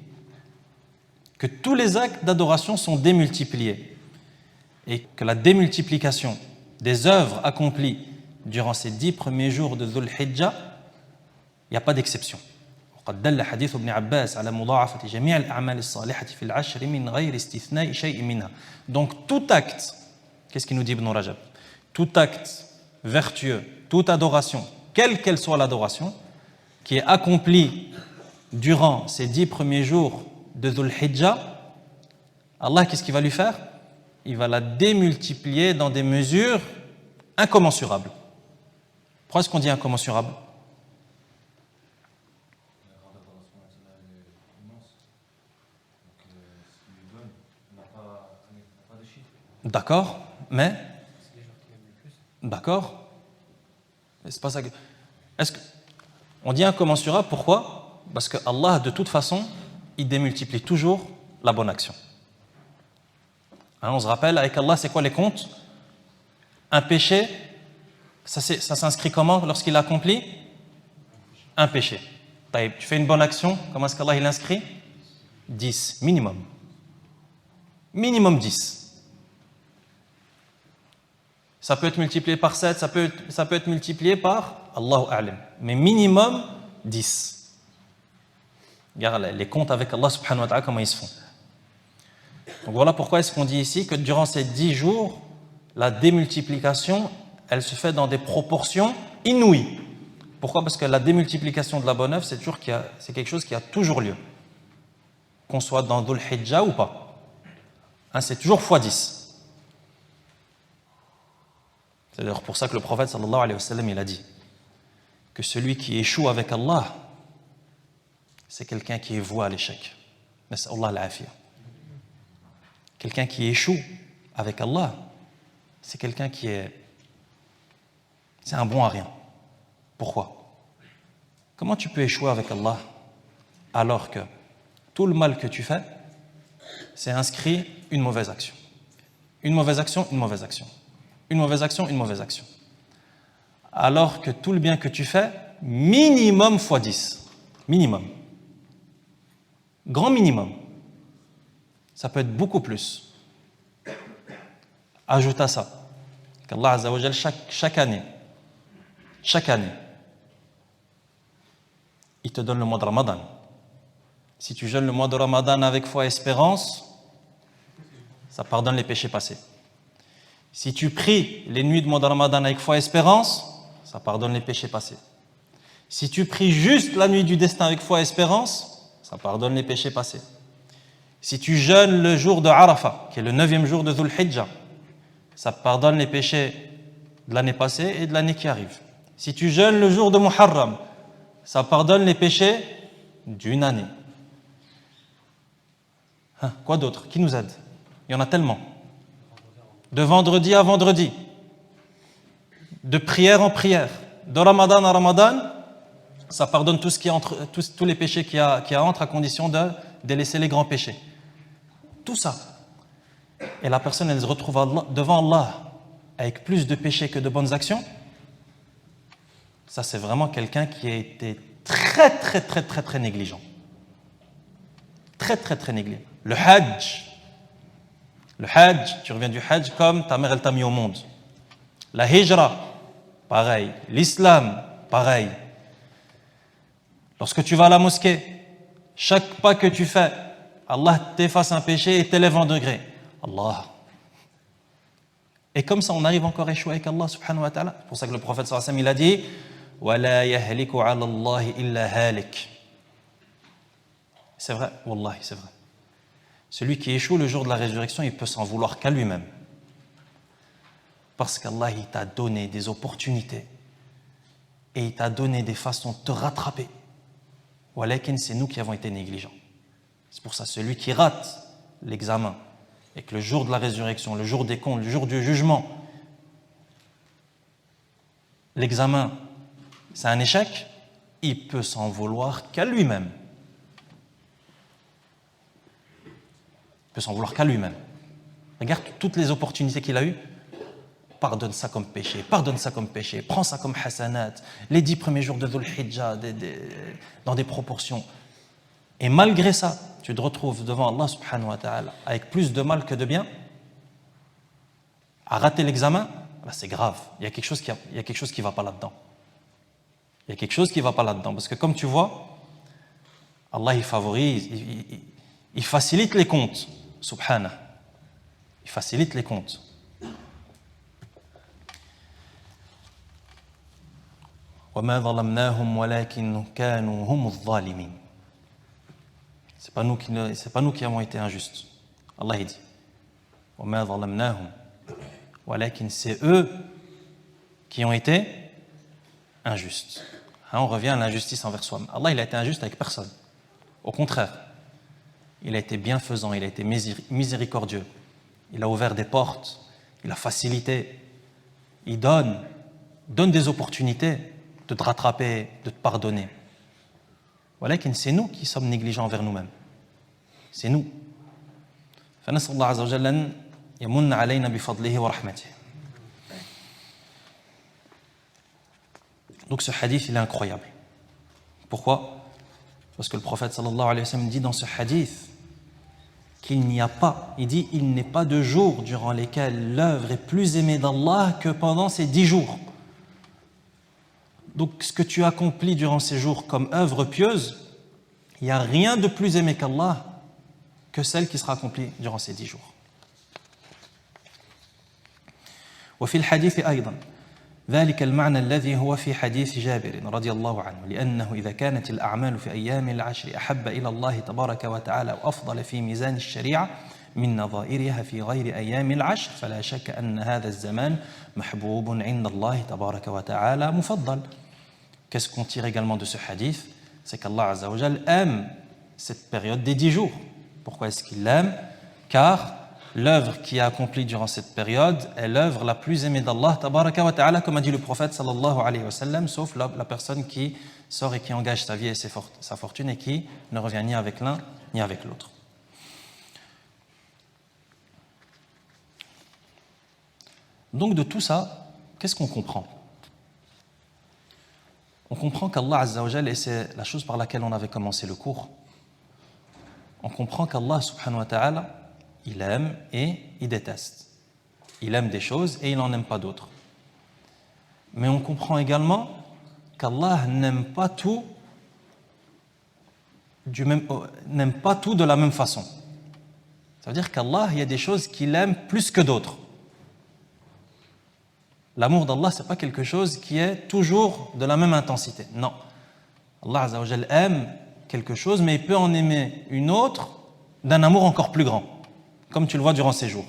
Que tous les actes d'adoration sont démultipliés. Et que la démultiplication des œuvres accomplies durant ces 10 premiers jours de Dhul Hijjah, il n'y a pas d'exception. وقد دل حديث ابن عباس على مضاعفة جميع الأعمال الصالحة في العشر من غير استثناء شيء منها. Donc tout acte, qu'est-ce qu'il nous dit Ibn Rajab? Tout acte vertueux, toute adoration, quelle qu'elle soit l'adoration, qui est accomplie durant ces 10 premiers jours de Dhul Hijjah, Allah, qu'est-ce qu'il va lui faire? Il va la démultiplier dans des mesures incommensurables. Pourquoi est-ce qu'on dit incommensurable? D'accord, mais d'accord, mais c'est pas ça que... Est-ce que on dit incommensurable? Pourquoi? Parce que Allah, de toute façon, il démultiplie toujours la bonne action. Hein, on se rappelle, avec Allah, c'est quoi les comptes? Un péché, ça s'inscrit comment lorsqu'il accomplit un péché? Tu fais une bonne action, comment est-ce qu'Allah il inscrit? 10, minimum. Minimum 10. Ça peut être multiplié par 7, ça peut être multiplié par Allahu A'lam. Mais minimum 10. Regarde les comptes avec Allah subhanahu wa ta'ala, comment ils se font. Donc voilà pourquoi est-ce qu'on dit ici que durant ces 10 jours, la démultiplication, elle se fait dans des proportions inouïes. Pourquoi? Parce que la démultiplication de la bonne œuvre, c'est quelque chose qui a toujours lieu. Qu'on soit dans Dhul Hijjah ou pas. Hein, c'est toujours x10. C'est d'ailleurs pour ça que le prophète sallallahu alayhi wa sallam, il a dit que celui qui échoue avec Allah, c'est quelqu'un qui est voué à l'échec. Nas'Allah al-afiyah. Quelqu'un qui échoue avec Allah, c'est quelqu'un c'est un bon à rien. Pourquoi? Comment tu peux échouer avec Allah alors que tout le mal que tu fais, c'est inscrit une mauvaise action. Une mauvaise action, une mauvaise action. Une mauvaise action, une mauvaise action. Alors que tout le bien que tu fais, minimum x 10. Minimum. Grand minimum. Ça peut être beaucoup plus. Ajoute à ça qu'Allah Azza wa Jal, chaque année, il te donne le mois de Ramadan. Si tu jeûnes le mois de Ramadan avec foi et espérance, ça pardonne les péchés passés. Si tu pries les nuits du mois de Ramadan avec foi et espérance, ça pardonne les péchés passés. Si tu pries juste la nuit du destin avec foi et espérance, ça pardonne les péchés passés. Si tu jeûnes le jour de Arafah, qui est le 9e jour de Dhul Hijjah, ça pardonne les péchés de l'année passée et de l'année qui arrive. Si tu jeûnes le jour de Muharram, ça pardonne les péchés d'une année. Hein, quoi d'autre? Qui nous aide? Il y en a tellement. De vendredi à vendredi, de prière en prière, de Ramadan à Ramadan, ça pardonne tout ce qui entre, tous les péchés qu'il y a entre, à condition de délaisser les grands péchés. Tout ça. Et la personne, elle se retrouve devant Allah avec plus de péchés que de bonnes actions. Ça, c'est vraiment quelqu'un qui a été très négligent. Très négligent. Le Hajj, tu reviens du Hajj comme ta mère, elle t'a mis au monde. La Hijra, pareil. L'Islam, pareil. Lorsque tu vas à la mosquée, chaque pas que tu fais, Allah t'efface un péché et t'élève en degré. Allah. Et comme ça, on arrive encore à échouer avec Allah subhanahu wa ta'ala. C'est pour ça que le prophète sallallahu alayhi wa sallam, il a dit وَلَا يَهْلِكُ عَلَى اللَّهِ إِلَّا هَالِكُ. C'est vrai, wallahi, c'est vrai. Celui qui échoue le jour de la résurrection, il peut s'en vouloir qu'à lui-même. Parce qu'Allah, il t'a donné des opportunités et il t'a donné des façons de te rattraper. Walakin, c'est nous qui avons été négligents. C'est pour ça, celui qui rate l'examen et que le jour de la résurrection, le jour des comptes, le jour du jugement, l'examen, c'est un échec, il peut s'en vouloir qu'à lui-même. Il peut s'en vouloir qu'à lui-même. Regarde toutes les opportunités qu'il a eues. Pardonne ça comme péché, pardonne ça comme péché, prends ça comme hasanat, les 10 premiers jours de Dhul Hijjah, dans des proportions. Et malgré ça, tu te retrouves devant Allah subhanahu wa ta'ala avec plus de mal que de bien, à rater l'examen, là c'est grave. Il y a quelque chose qui ne va pas là-dedans. Il y a quelque chose qui ne va pas là-dedans. Parce que comme tu vois, Allah il favorise, il facilite les comptes, subhanahu. Il facilite les comptes. وَمَا ظَلَمْنَاهُمْ وَلَكِنْ كَانُوا هُمُ الظَّالِمِينَ. C'est pas nous qui avons été injustes. Allah il dit وَمَا ظَلَمْنَاهُمْ وَلَكِنْ c'est eux qui ont été injustes. Hein, on revient à l'injustice envers soi. Allah il a été injuste avec personne. Au contraire, il a été bienfaisant, il a été miséricordieux. Il a ouvert des portes, il a facilité, il donne des opportunités de te rattraper, de te pardonner. Voilà, c'est nous qui sommes négligents envers nous-mêmes. C'est nous. فنسأل الله عز وجل أن يمن علينا بفضله ورحمته. Donc ce hadith, il est incroyable. Pourquoi? Parce que le prophète sallallahu alayhi wa sallam dit dans ce hadith qu'il n'y a pas, il dit, il n'est pas de jour durant lesquels l'œuvre est plus aimée d'Allah que pendant ces 10 jours. Donc ce que tu accomplis durant ces jours comme œuvre pieuse, il n'y a rien de plus aimé qu'Allah que celle qui sera accomplie durant ces 10 jours. وفي الحديث أيضا ذلك المعنى الذي هو في حديث جابر رضي الله عنه لأنه إذا كانت الأعمال في أيام العشر أحب إلى الله تبارك وتعالى وأفضل في ميزان الشريعة من نظائرها في غير أيام العشر فلا شك أن هذا الزمان محبوب عند الله تبارك وتعالى مفضل. Qu'est-ce qu'on tire également de ce hadith? C'est qu'Allah Azza wa Jal aime cette période des 10 jours. Pourquoi est-ce qu'il l'aime? Car l'œuvre qui est accomplie durant cette période est l'œuvre la plus aimée d'Allah tabaraka wa ta'ala, comme a dit le prophète sallallahu alayhi wa sallam, sauf la personne qui sort et qui engage sa vie et sa fortune et qui ne revient ni avec l'un ni avec l'autre. Donc de tout ça, qu'est-ce qu'on comprend? On comprend qu'Allah Azza wa Jal, et c'est la chose par laquelle on avait commencé le cours, on comprend qu'Allah subhanahu wa ta'ala, il aime et il déteste. Il aime des choses et il n'en aime pas d'autres. Mais on comprend également qu'Allah n'aime pas tout de la même façon. Ça veut dire qu'Allah, il y a des choses qu'il aime plus que d'autres. L'amour d'Allah, ce n'est pas quelque chose qui est toujours de la même intensité. Non. Allah Azza wa Jal aime quelque chose, mais il peut en aimer une autre d'un amour encore plus grand, comme tu le vois durant ces jours.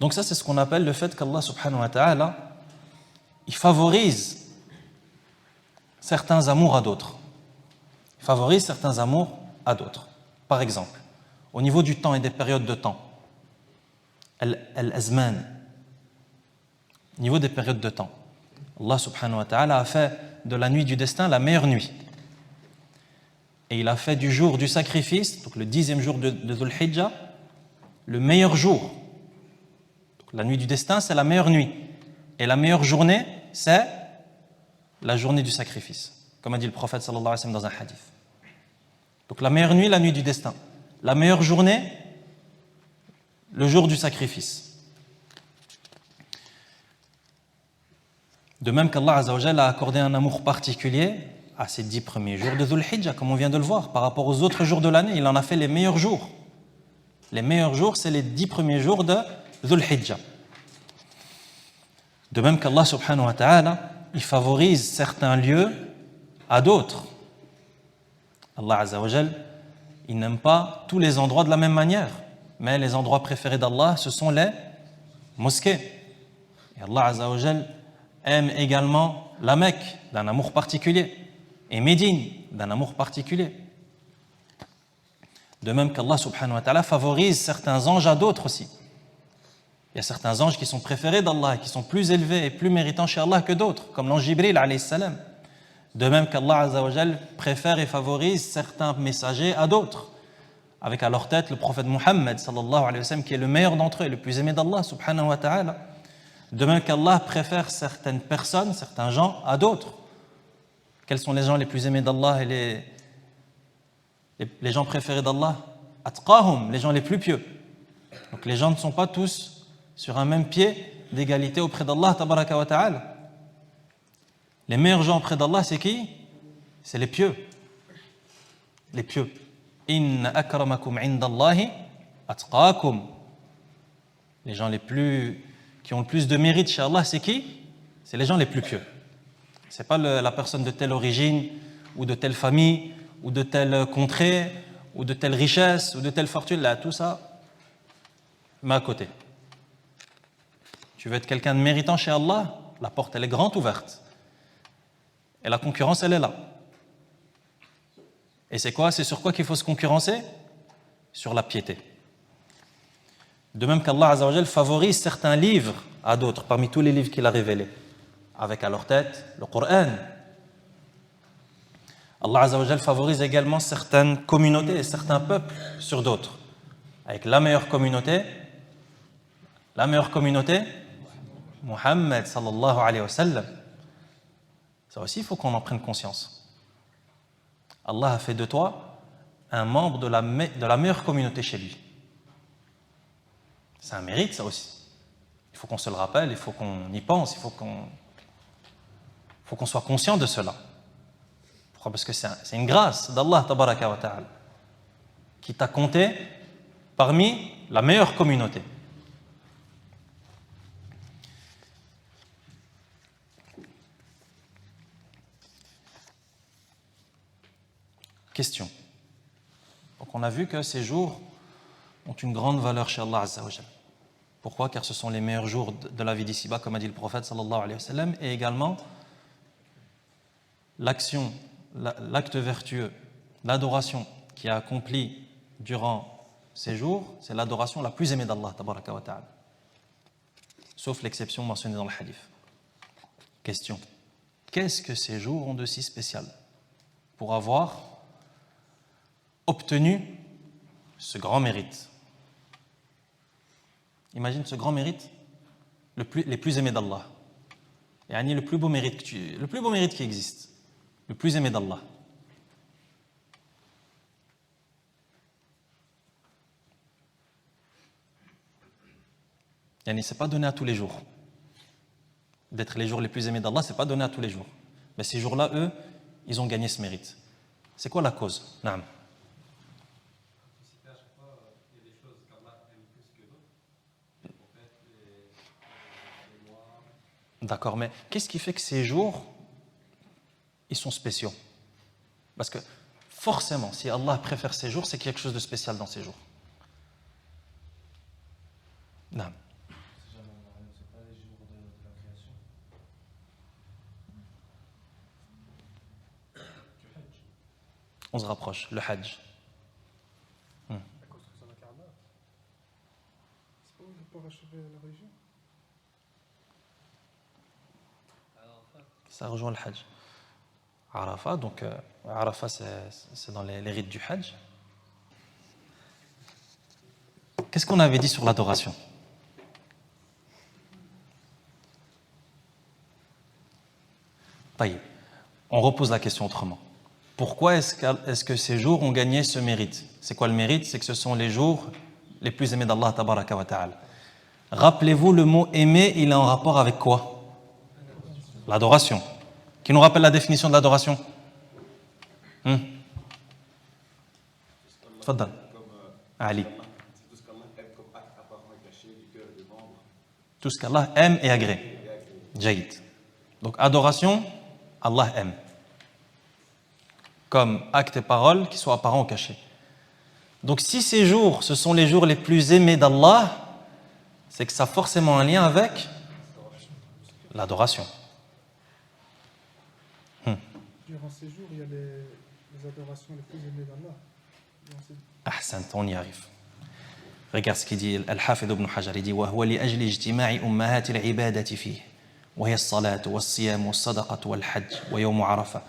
Donc ça, c'est ce qu'on appelle le fait qu'Allah subhanahu wa ta'ala, il favorise certains amours à d'autres. Il favorise certains amours à d'autres. Par exemple, au niveau du temps et des périodes de temps, al-azman, au niveau des périodes de temps, Allah subhanahu wa ta'ala a fait de la nuit du destin la meilleure nuit. Et il a fait du jour du sacrifice, donc le 10e jour de Dhul Hijjah, le meilleur jour. Donc la nuit du destin, c'est la meilleure nuit. Et la meilleure journée, c'est la journée du sacrifice, comme a dit le prophète sallallahu alayhi wa sallam dans un hadith. Donc la meilleure nuit, la nuit du destin. La meilleure journée, le jour du sacrifice. De même qu'Allah Azza wa Jalla a accordé un amour particulier à ces 10 premiers jours de Dhul Hijjah, comme on vient de le voir, par rapport aux autres jours de l'année, il en a fait les meilleurs jours. Les meilleurs jours, c'est les 10 premiers jours de Dhul Hijjah. De même qu'Allah subhanahu wa ta'ala, il favorise certains lieux à d'autres. Allah Azza wa Jal, il n'aime pas tous les endroits de la même manière, mais les endroits préférés d'Allah, ce sont les mosquées. Et Allah Azza wa Jal aime également la Mecque d'un amour particulier et Médine d'un amour particulier. De même qu'Allah subhanahu wa ta'ala favorise certains anges à d'autres aussi. Il y a certains anges qui sont préférés d'Allah et qui sont plus élevés et plus méritants chez Allah que d'autres, comme l'ange Jibril alayhi salam. De même qu'Allah Azza wa Jal préfère et favorise certains messagers à d'autres, avec à leur tête le prophète Muhammad sallallahu alayhi wa sallam, qui est le meilleur d'entre eux et le plus aimé d'Allah subhanahu wa ta'ala. De même qu'Allah préfère certaines personnes, certains gens à d'autres. Quels sont les gens les plus aimés d'Allah et les gens préférés d'Allah? Atqahum, les gens les plus pieux. Donc les gens ne sont pas tous sur un même pied d'égalité auprès d'Allah tabaraka wa ta'ala. Les meilleurs gens auprès d'Allah, c'est qui? C'est les pieux. Les pieux. Inna akramakum indallahi atqakum. Les gens qui ont le plus de mérite chez Allah, c'est qui? C'est les gens les plus pieux. C'est pas la personne de telle origine, ou de telle famille, ou de telle contrée, ou de telle richesse, ou de telle fortune. Là, tout ça, mais à côté. Tu veux être quelqu'un de méritant chez Allah, la porte, elle est grande ouverte. Et la concurrence, elle est là. Et c'est quoi? C'est sur quoi qu'il faut se concurrencer? Sur la piété. De même qu'Allah Azza wa Jal favorise certains livres à d'autres, parmi tous les livres qu'il a révélés, avec à leur tête le Coran. Allah Azza wa Jal favorise également certaines communautés et certains peuples sur d'autres. avec la meilleure communauté, Muhammad sallallahu alayhi wa sallam. Ça aussi, il faut qu'on en prenne conscience. Allah a fait de toi un membre de la meilleure communauté chez lui. C'est un mérite, ça aussi. Il faut qu'on se le rappelle, il faut qu'on y pense, il faut qu'on soit conscient de cela. Pourquoi? Parce que c'est une grâce d'Allah tabaraka wa ta'ala qui t'a compté parmi la meilleure communauté. Question. Donc on a vu que ces jours ont une grande valeur chez Allah Azza wa Jalla. Pourquoi? Car ce sont les meilleurs jours de la vie d'ici-bas, comme a dit le prophète sallallahu alayhi wa sallam, et également l'action, l'acte vertueux, l'adoration qui est accomplie durant ces jours, c'est l'adoration la plus aimée d'Allah tabaraka wa ta'ala. Sauf l'exception mentionnée dans le hadith. Question. Qu'est-ce que ces jours ont de si spécial pour avoir obtenu ce grand mérite? Imagine ce grand mérite, les plus aimés d'Allah. Yani le plus beau mérite qui existe, le plus aimé d'Allah. Yani c'est pas donné à tous les jours. D'être les jours les plus aimés d'Allah, c'est pas donné à tous les jours. Mais ces jours-là, eux, ils ont gagné ce mérite. C'est quoi la cause? Naam. D'accord, mais qu'est-ce qui fait que ces jours, ils sont spéciaux? Parce que forcément, si Allah préfère ces jours, c'est qu'il y a quelque chose de spécial dans ces jours. Non. C'est pas les jours de la création. Du Hajj. On se rapproche, le Hajj. La construction de la Kaaba. C'est pas où il faut parachever la religion. Ça rejoint le Hajj. Arafat, donc Arafat c'est dans les rites du Hajj. Qu'est-ce qu'on avait dit sur l'adoration? Taïb. On repose la question autrement. Pourquoi est-ce que ces jours ont gagné ce mérite? C'est quoi le mérite? C'est que ce sont les jours les plus aimés d'Allah tabaraka wa ta'ala. Rappelez-vous, le mot aimer, il est en rapport avec quoi? L'adoration. Qui nous rappelle la définition de l'adoration? Fadal. Ali. Tout ce qu'Allah aime et agrée. Jaïd. Donc adoration, Allah aime. Comme acte et parole qui soient apparents ou cachés. Donc si ces jours, ce sont les jours les plus aimés d'Allah, c'est que ça a forcément un lien avec l'adoration. Durant ces jours, il y a les adorations les plus aimées d'Allah. Ahsant, on y arrive. Regarde ce qu'il dit Al-Hafid ibn Hajar, il dit وهو لأجل اجتماع أمهات العبادة فيه وهي الصلاة والصيام والصدقة والحج ويوم عرفة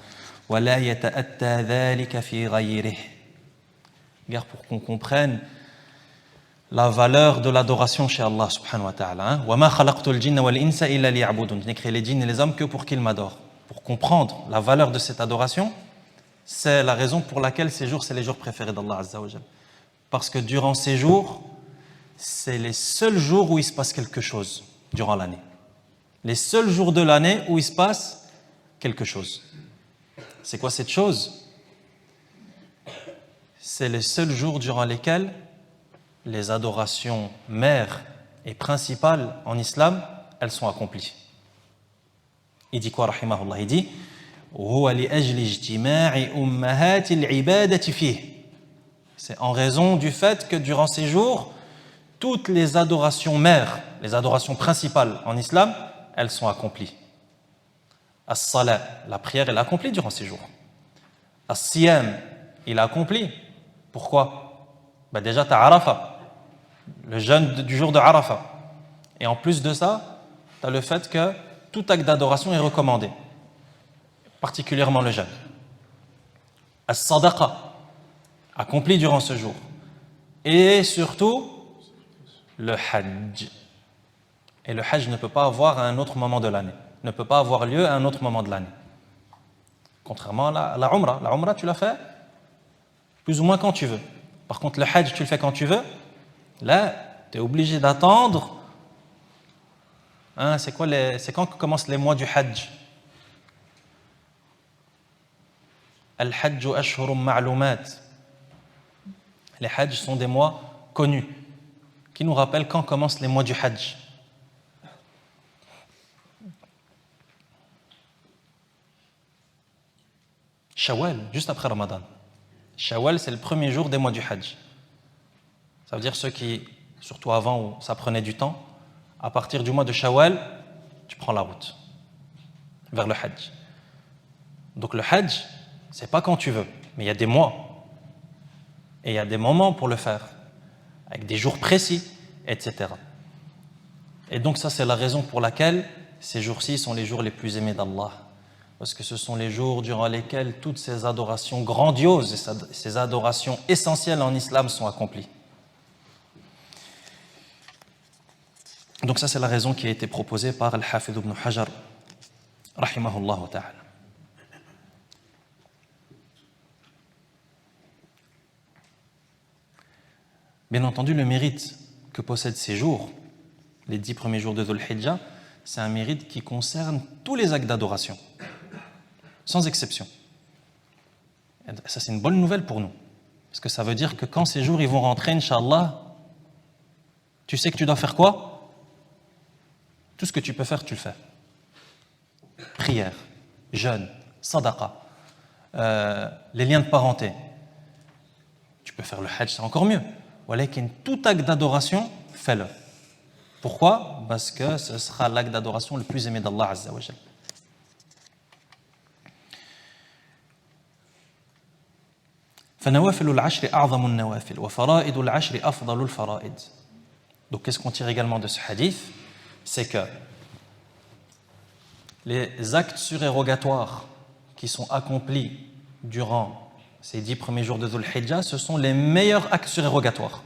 ولا يتأتى ذلك في غيره. Regarde pour qu'on comprenne la valeur de l'adoration chez Allah subhanahu wa ta'ala. وما خلقت الجن والإنس إلا ليعبدون. Je n'ai créé les djinns et les hommes que pour qu'ils m'adorent. Pour comprendre la valeur de cette adoration, c'est la raison pour laquelle ces jours, c'est les jours préférés d'Allah Azza wa Jal. Parce que durant ces jours, c'est les seuls jours où il se passe quelque chose durant l'année. Les seuls jours de l'année où il se passe quelque chose. C'est quoi cette chose? C'est les seuls jours durant lesquels les adorations mères et principales en islam, elles sont accomplies. Il dit quoi, rahimahullah? Il dit هو لأجل اجتماع أمهات العبادة فيه. C'est en raison du fait que durant ces jours, toutes les adorations mères, les adorations principales en islam, elles sont accomplies. As-salat, la prière, elle est accomplie durant ces jours. As-siyam, il est accompli. Pourquoi? Déjà, tu as Arafat, le jeûne du jour de Arafat. Et en plus de ça, tu as le fait que tout acte d'adoration est recommandé, particulièrement le jeûne. As-sadaqa, accompli durant ce jour. et surtout le hajj. Et le hajj ne peut pas avoir à un autre moment de l'année, ne peut pas avoir lieu à un autre moment de l'année. Contrairement à la umrah. La umrah, tu l'as fait plus ou moins quand tu veux. Par contre, le hajj, tu le fais quand tu veux. Là, tu es obligé d'attendre. Hein, c'est quand commencent les mois du hajj? Al-hajj ashhurum ma'lumat. Les hajj sont des mois connus qui nous rappellent quand commencent les mois du hajj. Shawwal, juste après Ramadan. Shawwal, c'est le premier jour des mois du hajj. Ça veut dire ceux qui, surtout avant où ça prenait du temps, à partir du mois de Shawwal, tu prends la route vers le hajj. Donc le hajj, c'est pas quand tu veux, mais il y a des mois. Et il y a des moments pour le faire, avec des jours précis, etc. Et donc ça, c'est la raison pour laquelle ces jours-ci sont les jours les plus aimés d'Allah. Parce que ce sont les jours durant lesquels toutes ces adorations grandioses et ces adorations essentielles en islam sont accomplies. Donc ça, c'est la raison qui a été proposée par Al-Hafidh ibn Hajar, rahimahullah ta'ala. Bien entendu, le mérite que possèdent ces jours, les 10 premiers jours de Dhul Hijjah, c'est un mérite qui concerne tous les actes d'adoration, sans exception. Et ça, c'est une bonne nouvelle pour nous, parce que ça veut dire que quand ces jours ils vont rentrer, Inch'Allah, tu sais que tu dois faire quoi? Tout ce que tu peux faire, tu le fais. Prière, jeûne, sadaqa, les liens de parenté. Tu peux faire le hajj, c'est encore mieux. Walakin tout acte d'adoration, fais-le. Pourquoi? Parce que ce sera l'acte d'adoration le plus aimé d'Allah Azza wa Jal. فنوافل العشر أعظم النوافل وفرائض العشر أفضل الفرائض. Donc qu'est-ce qu'on tire également de ce hadith? C'est que les actes surérogatoires qui sont accomplis durant ces 10 premiers jours de Dhul Hijjah, ce sont les meilleurs actes surérogatoires.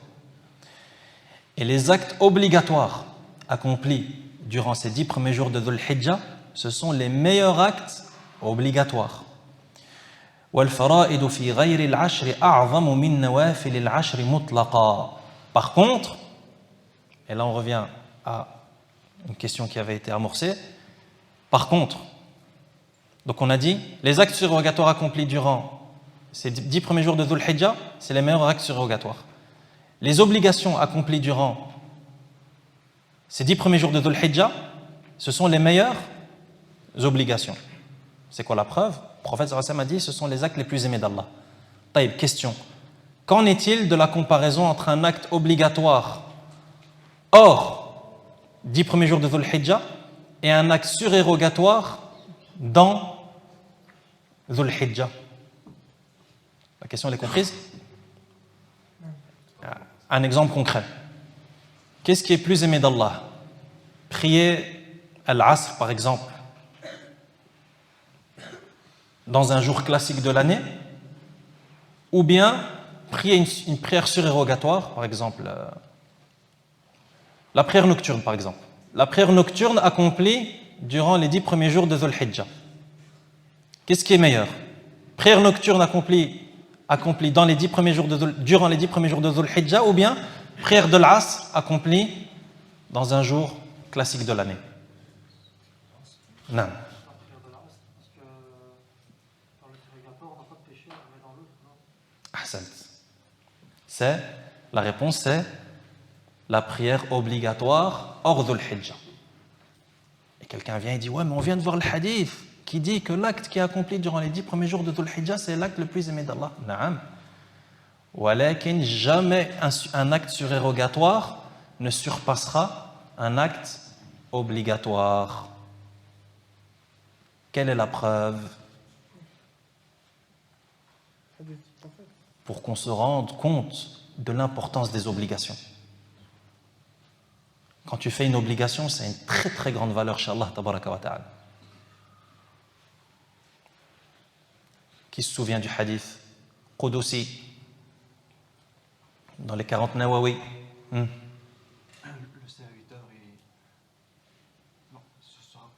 Et les actes obligatoires accomplis durant ces 10 premiers jours de Dhul Hijjah, ce sont les meilleurs actes obligatoires. وَالْفَرَائِدُ فِي غَيْرِ الْعَشْرِ أَعْظَمُ مِنْ نَوَافِلِ الْعَشْرِ مُطْلَقًا. Par contre, et là on revient à une question qui avait été amorcée, par contre, donc on a dit, les actes surérogatoires accomplis durant ces 10 premiers jours de Dhul Hijjah, c'est les meilleurs actes surérogatoires. Les obligations accomplies durant ces 10 premiers jours de Dhul Hijjah, ce sont les meilleures obligations. C'est quoi la preuve? Le prophète sallallahu alayhi wa sallam a dit, ce sont les actes les plus aimés d'Allah. Taïb, question. Qu'en est-il de la comparaison entre un acte obligatoire hors 10 premiers jours de Dhul Hijjah et un acte surérogatoire dans Dhul Hijjah? La question, elle est comprise? Un exemple concret. Qu'est-ce qui est plus aimé d'Allah? Prier Al-Asr, par exemple, dans un jour classique de l'année, ou bien prier une prière surérogatoire, par exemple, la prière nocturne, par exemple. La prière nocturne accomplie durant les 10 premiers jours de Dhul Hijjah. Qu'est-ce qui est meilleur? Prière nocturne accomplie dans les 10 premiers jours durant les 10 premiers jours de Dhul Hijjah, ou bien prière de l'Asr accomplie dans un jour classique de l'année? Non. La réponse c'est la prière obligatoire hors Dhul Hijjah. Et quelqu'un vient et dit, ouais, mais on vient de voir le hadith qui dit que l'acte qui est accompli durant les 10 premiers jours de Dhul Hijjah, c'est l'acte le plus aimé d'Allah. Naam. Walakin jamais un acte surérogatoire ne surpassera un acte obligatoire. Quelle est la preuve? Pour qu'on se rende compte de l'importance des obligations. Quand tu fais une obligation, c'est une très très grande valeur chez Allah tabaraka wa ta'ala. Qui se souvient du hadith Qudusi Dans les 40 Nawawi. Le serviteur est. Non, ce sera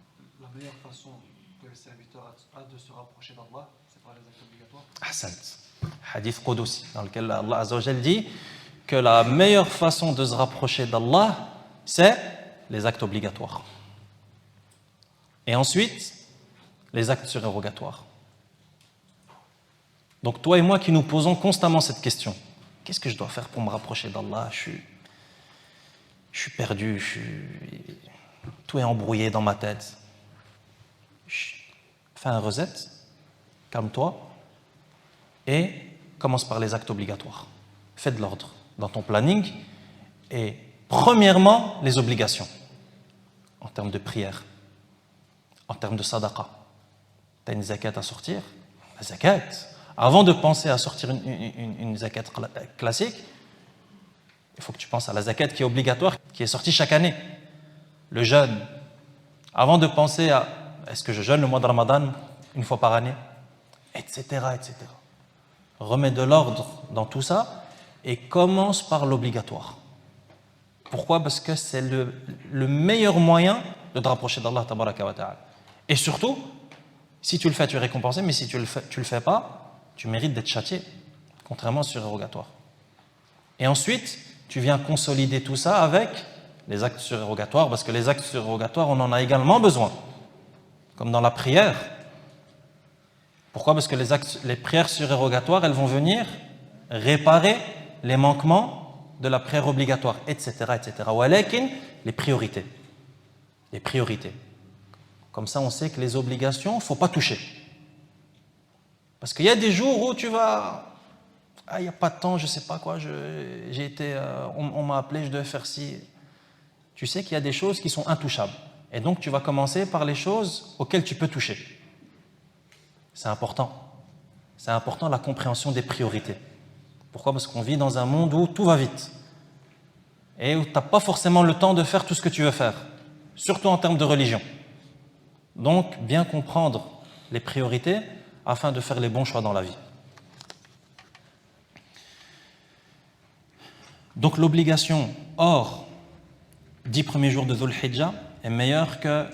la meilleure façon que le serviteur a de se rapprocher d'Allah, c'est par les actes obligatoires. Ahsant. Hadith Qudusi, dans lequel Allah Azza wa Jal dit que la meilleure façon de se rapprocher d'Allah, c'est les actes obligatoires. Et ensuite, les actes surérogatoires. Donc toi et moi qui nous posons constamment cette question, qu'est-ce que je dois faire pour me rapprocher d'Allah? Je suis perdu, tout est embrouillé dans ma tête. Fais un reset, calme-toi et commence par les actes obligatoires. Fais de l'ordre dans ton planning et premièrement les obligations en termes de prière, en termes de sadaqa. Tu as une zakat à sortir, la zakat. Avant de penser à sortir une zakat classique, il faut que tu penses à la zakat qui est obligatoire, qui est sortie chaque année. Le jeûne. Avant de penser à est-ce que je jeûne le mois de Ramadan une fois par année, etc., etc. Remets de l'ordre dans tout ça et commence par l'obligatoire. Pourquoi? Parce que c'est le meilleur moyen de te rapprocher d'Allah tabaraka wa ta'ala. Et surtout, si tu le fais, tu es récompensé, mais si tu le fais pas, tu mérites d'être châtié, contrairement au surérogatoire. Et ensuite, tu viens consolider tout ça avec les actes surérogatoires, parce que les actes surérogatoires, on en a également besoin, comme dans la prière. Pourquoi? Parce que les prières surérogatoires, elles vont venir réparer les manquements de la prière obligatoire, etc., etc. Walakin, les priorités. Les priorités. Comme ça, on sait que les obligations, il ne faut pas toucher. Parce qu'il y a des jours où tu vas... Ah, il n'y a pas de temps, je ne sais pas quoi, on m'a appelé, je devais faire ci. Tu sais qu'il y a des choses qui sont intouchables. Et donc, tu vas commencer par les choses auxquelles tu peux toucher. C'est important. C'est important la compréhension des priorités. Pourquoi? Parce qu'on vit dans un monde où tout va vite. Et où tu n'as pas forcément le temps de faire tout ce que tu veux faire. Surtout en termes de religion. Donc, bien comprendre les priorités afin de faire les bons choix dans la vie. Donc, l'obligation hors 10 premiers jours de Dhul Hijjah est meilleure que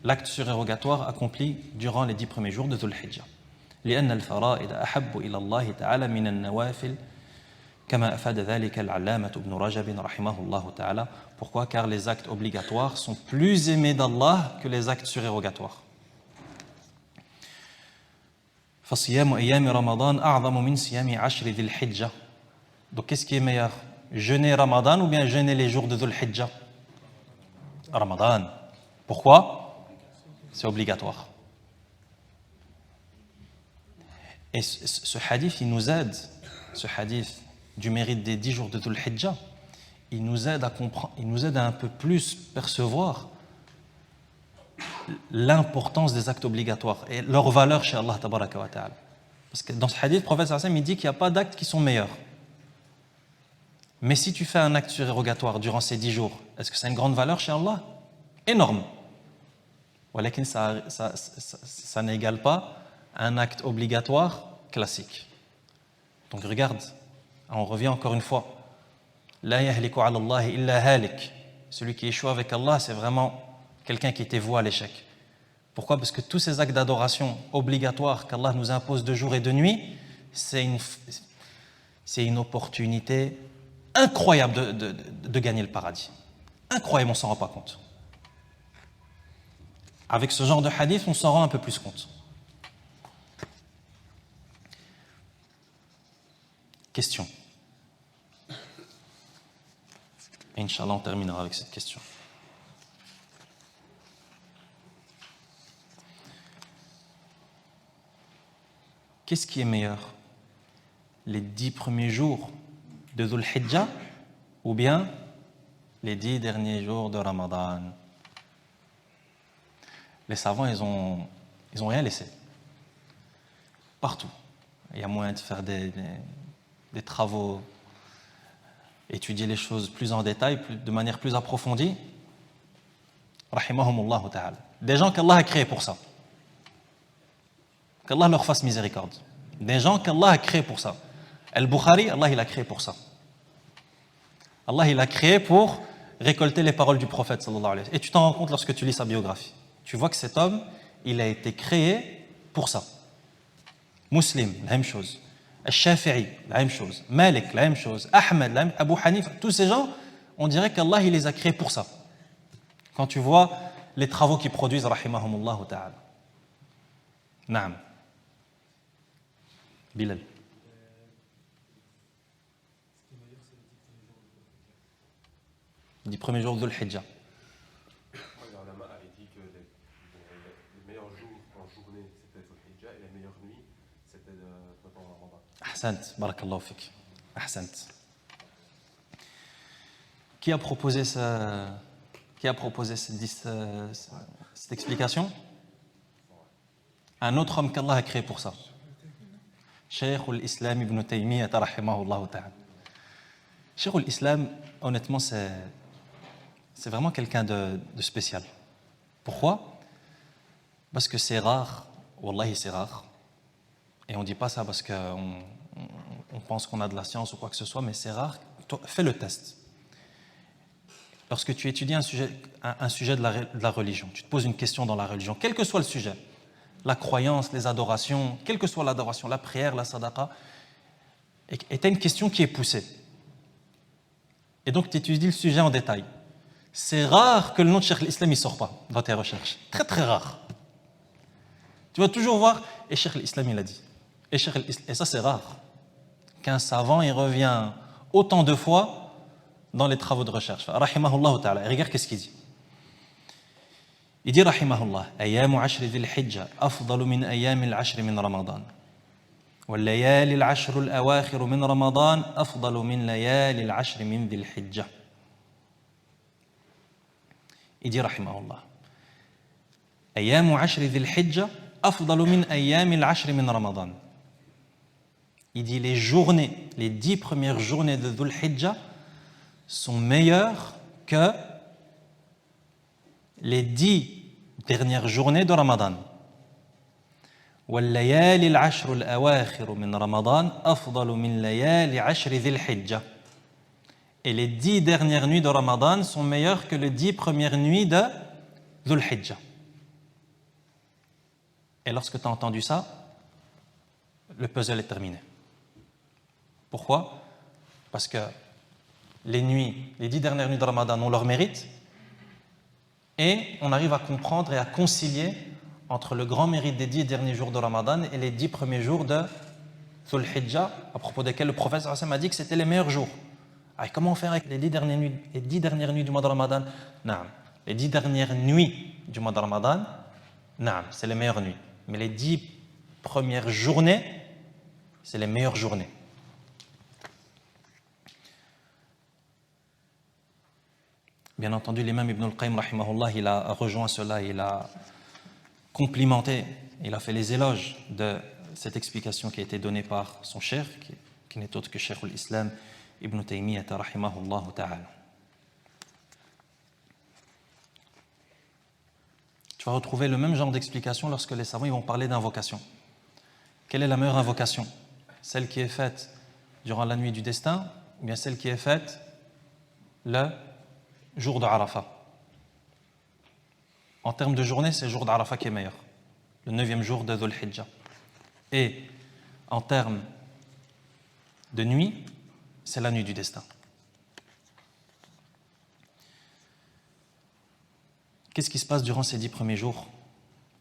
l'acte surérogatoire accompli durant les 10 premiers jours de Dhul Hijjah. لأن الفرائض أحب إلى الله تعالى من النوافل كما أفاد ذلك العلامة ابن رجب رحمه الله تعالى. Pourquoi? Car les actes obligatoires sont plus aimés d'Allah que les actes surérogatoires. فصيام أيام رمضان أعظم من صيام عشر ذي الحجة. Donc qu'est-ce qui est meilleur? Jeûner Ramadan ou bien jeûner les jours de Dhul Hijjah? Ramadan. Pourquoi? C'est obligatoire. Et ce hadith, il nous aide, ce hadith du mérite des 10 jours de Dhul Hijjah, il nous aide à comprendre, il nous aide à un peu plus percevoir l'importance des actes obligatoires et leur valeur chez Allah tabaraka wa ta'ala. Parce que dans ce hadith, le prophète sallallahu alayhi wa sallam, il dit qu'il n'y a pas d'actes qui sont meilleurs. Mais si tu fais un acte surérogatoire durant ces 10 jours, est-ce que c'est une grande valeur chez Allah? Énorme. Walakin ça n'égale pas un acte obligatoire classique. Donc regarde, on revient encore une fois. La yahliku ala Allah illa halik. Celui qui échoue avec Allah, c'est vraiment quelqu'un qui était voué à l'échec. Pourquoi? Parce que tous ces actes d'adoration obligatoires qu'Allah nous impose de jour et de nuit, c'est une opportunité incroyable de gagner le paradis. Incroyable, on ne s'en rend pas compte. Avec ce genre de hadith, on s'en rend un peu plus compte. Question. Inch'Allah, on terminera avec cette question. Qu'est-ce qui est meilleur? Les 10 premiers jours de Dhul Hijjah ou bien les 10 derniers jours de Ramadan? Les savants, ils ont rien laissé. Partout. Il y a moyen de faire des travaux, étudier les choses plus en détail, de manière plus approfondie. Rahimahumullah ta'ala. Des gens qu'Allah a créés pour ça. Qu'Allah leur fasse miséricorde. Des gens qu'Allah a créés pour ça. Al-Bukhari, Allah il a créé pour ça. Allah, il a créé pour récolter les paroles du prophète sallallahu alayhi wa sallam. Et tu t'en rends compte lorsque tu lis sa biographie. Tu vois que cet homme, il a été créé pour ça. Muslim, la même chose. Al-Shafi'i, la même chose. Malik, la même chose. Ahmed, la même... Abu Hanifa, tous ces gens, on dirait qu'Allah, il les a créés pour ça. Quand tu vois les travaux qu'ils produisent, rahimahumullah ta'ala. Naam. Bilal. Les premiers jours de Dhul-Hijjah. L'ulama avait dit que les meilleurs jours en journée, c'était Dhul-Hijjah, et les meilleures nuits, c'était pendant Ramadan. Ahsant, barakallahu fik. Ahsant. Qui a proposé cette explication? Un autre homme qu'Allah a créé pour ça. Cheikh al-Islam ibn Taymiyyah rahimahullah ta'ala. Cheikh al-Islam, honnêtement, c'est vraiment quelqu'un de spécial. Pourquoi? Parce que c'est rare, wallahi c'est rare. Et on ne dit pas ça parce qu'on pense qu'on a de la science ou quoi que ce soit, mais c'est rare. Toi, fais le test. Lorsque tu étudies un sujet de la religion, tu te poses une question dans la religion, quel que soit le sujet, la croyance, les adorations, quelle que soit l'adoration, la prière, la sadaqa, et tu as une question qui est poussée. Et donc tu étudies le sujet en détail. C'est rare que le nom de Cheikh l'Islam ne sort pas dans tes recherches. Très très rare. Tu vas toujours voir, et Cheikh l'Islam il a dit. Et ça c'est rare. Qu'un savant il revient autant de fois dans les travaux de recherche. Rahimahullah ta'ala. Et regarde qu'est-ce qu'il dit. Il dit rahimahullah, أيام عشر ذي الحجة أفضل من أيام العشر من رمضان والليالي العشر الأواخر من رمضان أفضل من ليالي العشر من ذي الحجة. Il dit rahimahullah, أيام عشر ذي الحجة أفضل من أيام العشر من رمضان. Il dit les journées, les 10 premières journées de Dhul Hijjah sont meilleures que les 10 dernières journées de Ramadan. والليالي العشر الأواخر من رمضان أفضل من ليالي عشر ذي الحجة. Et les 10 dernières nuits de Ramadan sont meilleures que les 10 premières nuits de Dhul Hijjah. Et lorsque tu as entendu ça, le puzzle est terminé. Pourquoi? Parce que les 10 dernières nuits de Ramadan ont leur mérite, et on arrive à comprendre et à concilier entre le grand mérite des 10 derniers jours de Ramadan et les 10 premiers jours de Dhul Hijjah, à propos desquels le prophète sallallahu alayhi wa sallam a dit que c'était les meilleurs jours. Alors, comment on fait avec les 10 dernières nuits du mois de Ramadan? Naam. Les 10 dernières nuits du mois de Ramadan, naam, c'est les meilleures nuits. Mais les 10 premières journées, c'est les meilleures journées. Bien entendu, l'imam Ibn al-Qayyim, rahimahullah, il a rejoint cela, il a complimenté, il a fait les éloges de cette explication qui a été donnée par son cheikh, qui n'est autre que Cheikh al-Islam Ibn Taymiyyah, rahimahullah ta'ala. Tu vas retrouver le même genre d'explication lorsque les savants ils vont parler d'invocation. Quelle est la meilleure invocation? Celle qui est faite durant la nuit du destin, ou bien celle qui est faite le jour de Arafat? En termes de journée, c'est le jour d'Arafat qui est meilleur, le 9e jour de Dhul Hijjah. Et en termes de nuit, c'est la nuit du destin. Qu'est-ce qui se passe durant ces 10 premiers jours?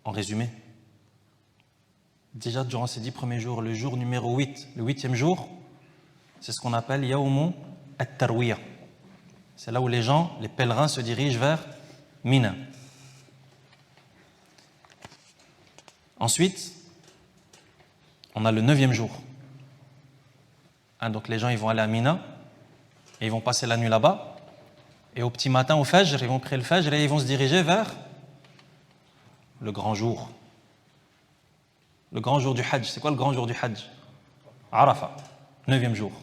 En résumé, déjà durant ces 10 premiers jours, le jour numéro 8, le 8e jour, c'est ce qu'on appelle Yawmu at-Tarwiyah. C'est là où les gens, les pèlerins se dirigent vers Mina. Ensuite, on a le 9e jour. Donc les gens ils vont aller à Mina et ils vont passer la nuit là-bas. Et au petit matin, au Fajr, ils vont prier le Fajr et ils vont se diriger vers le grand jour. Le grand jour du Hajj. C'est quoi le grand jour du Hajj? Arafat, 9e jour.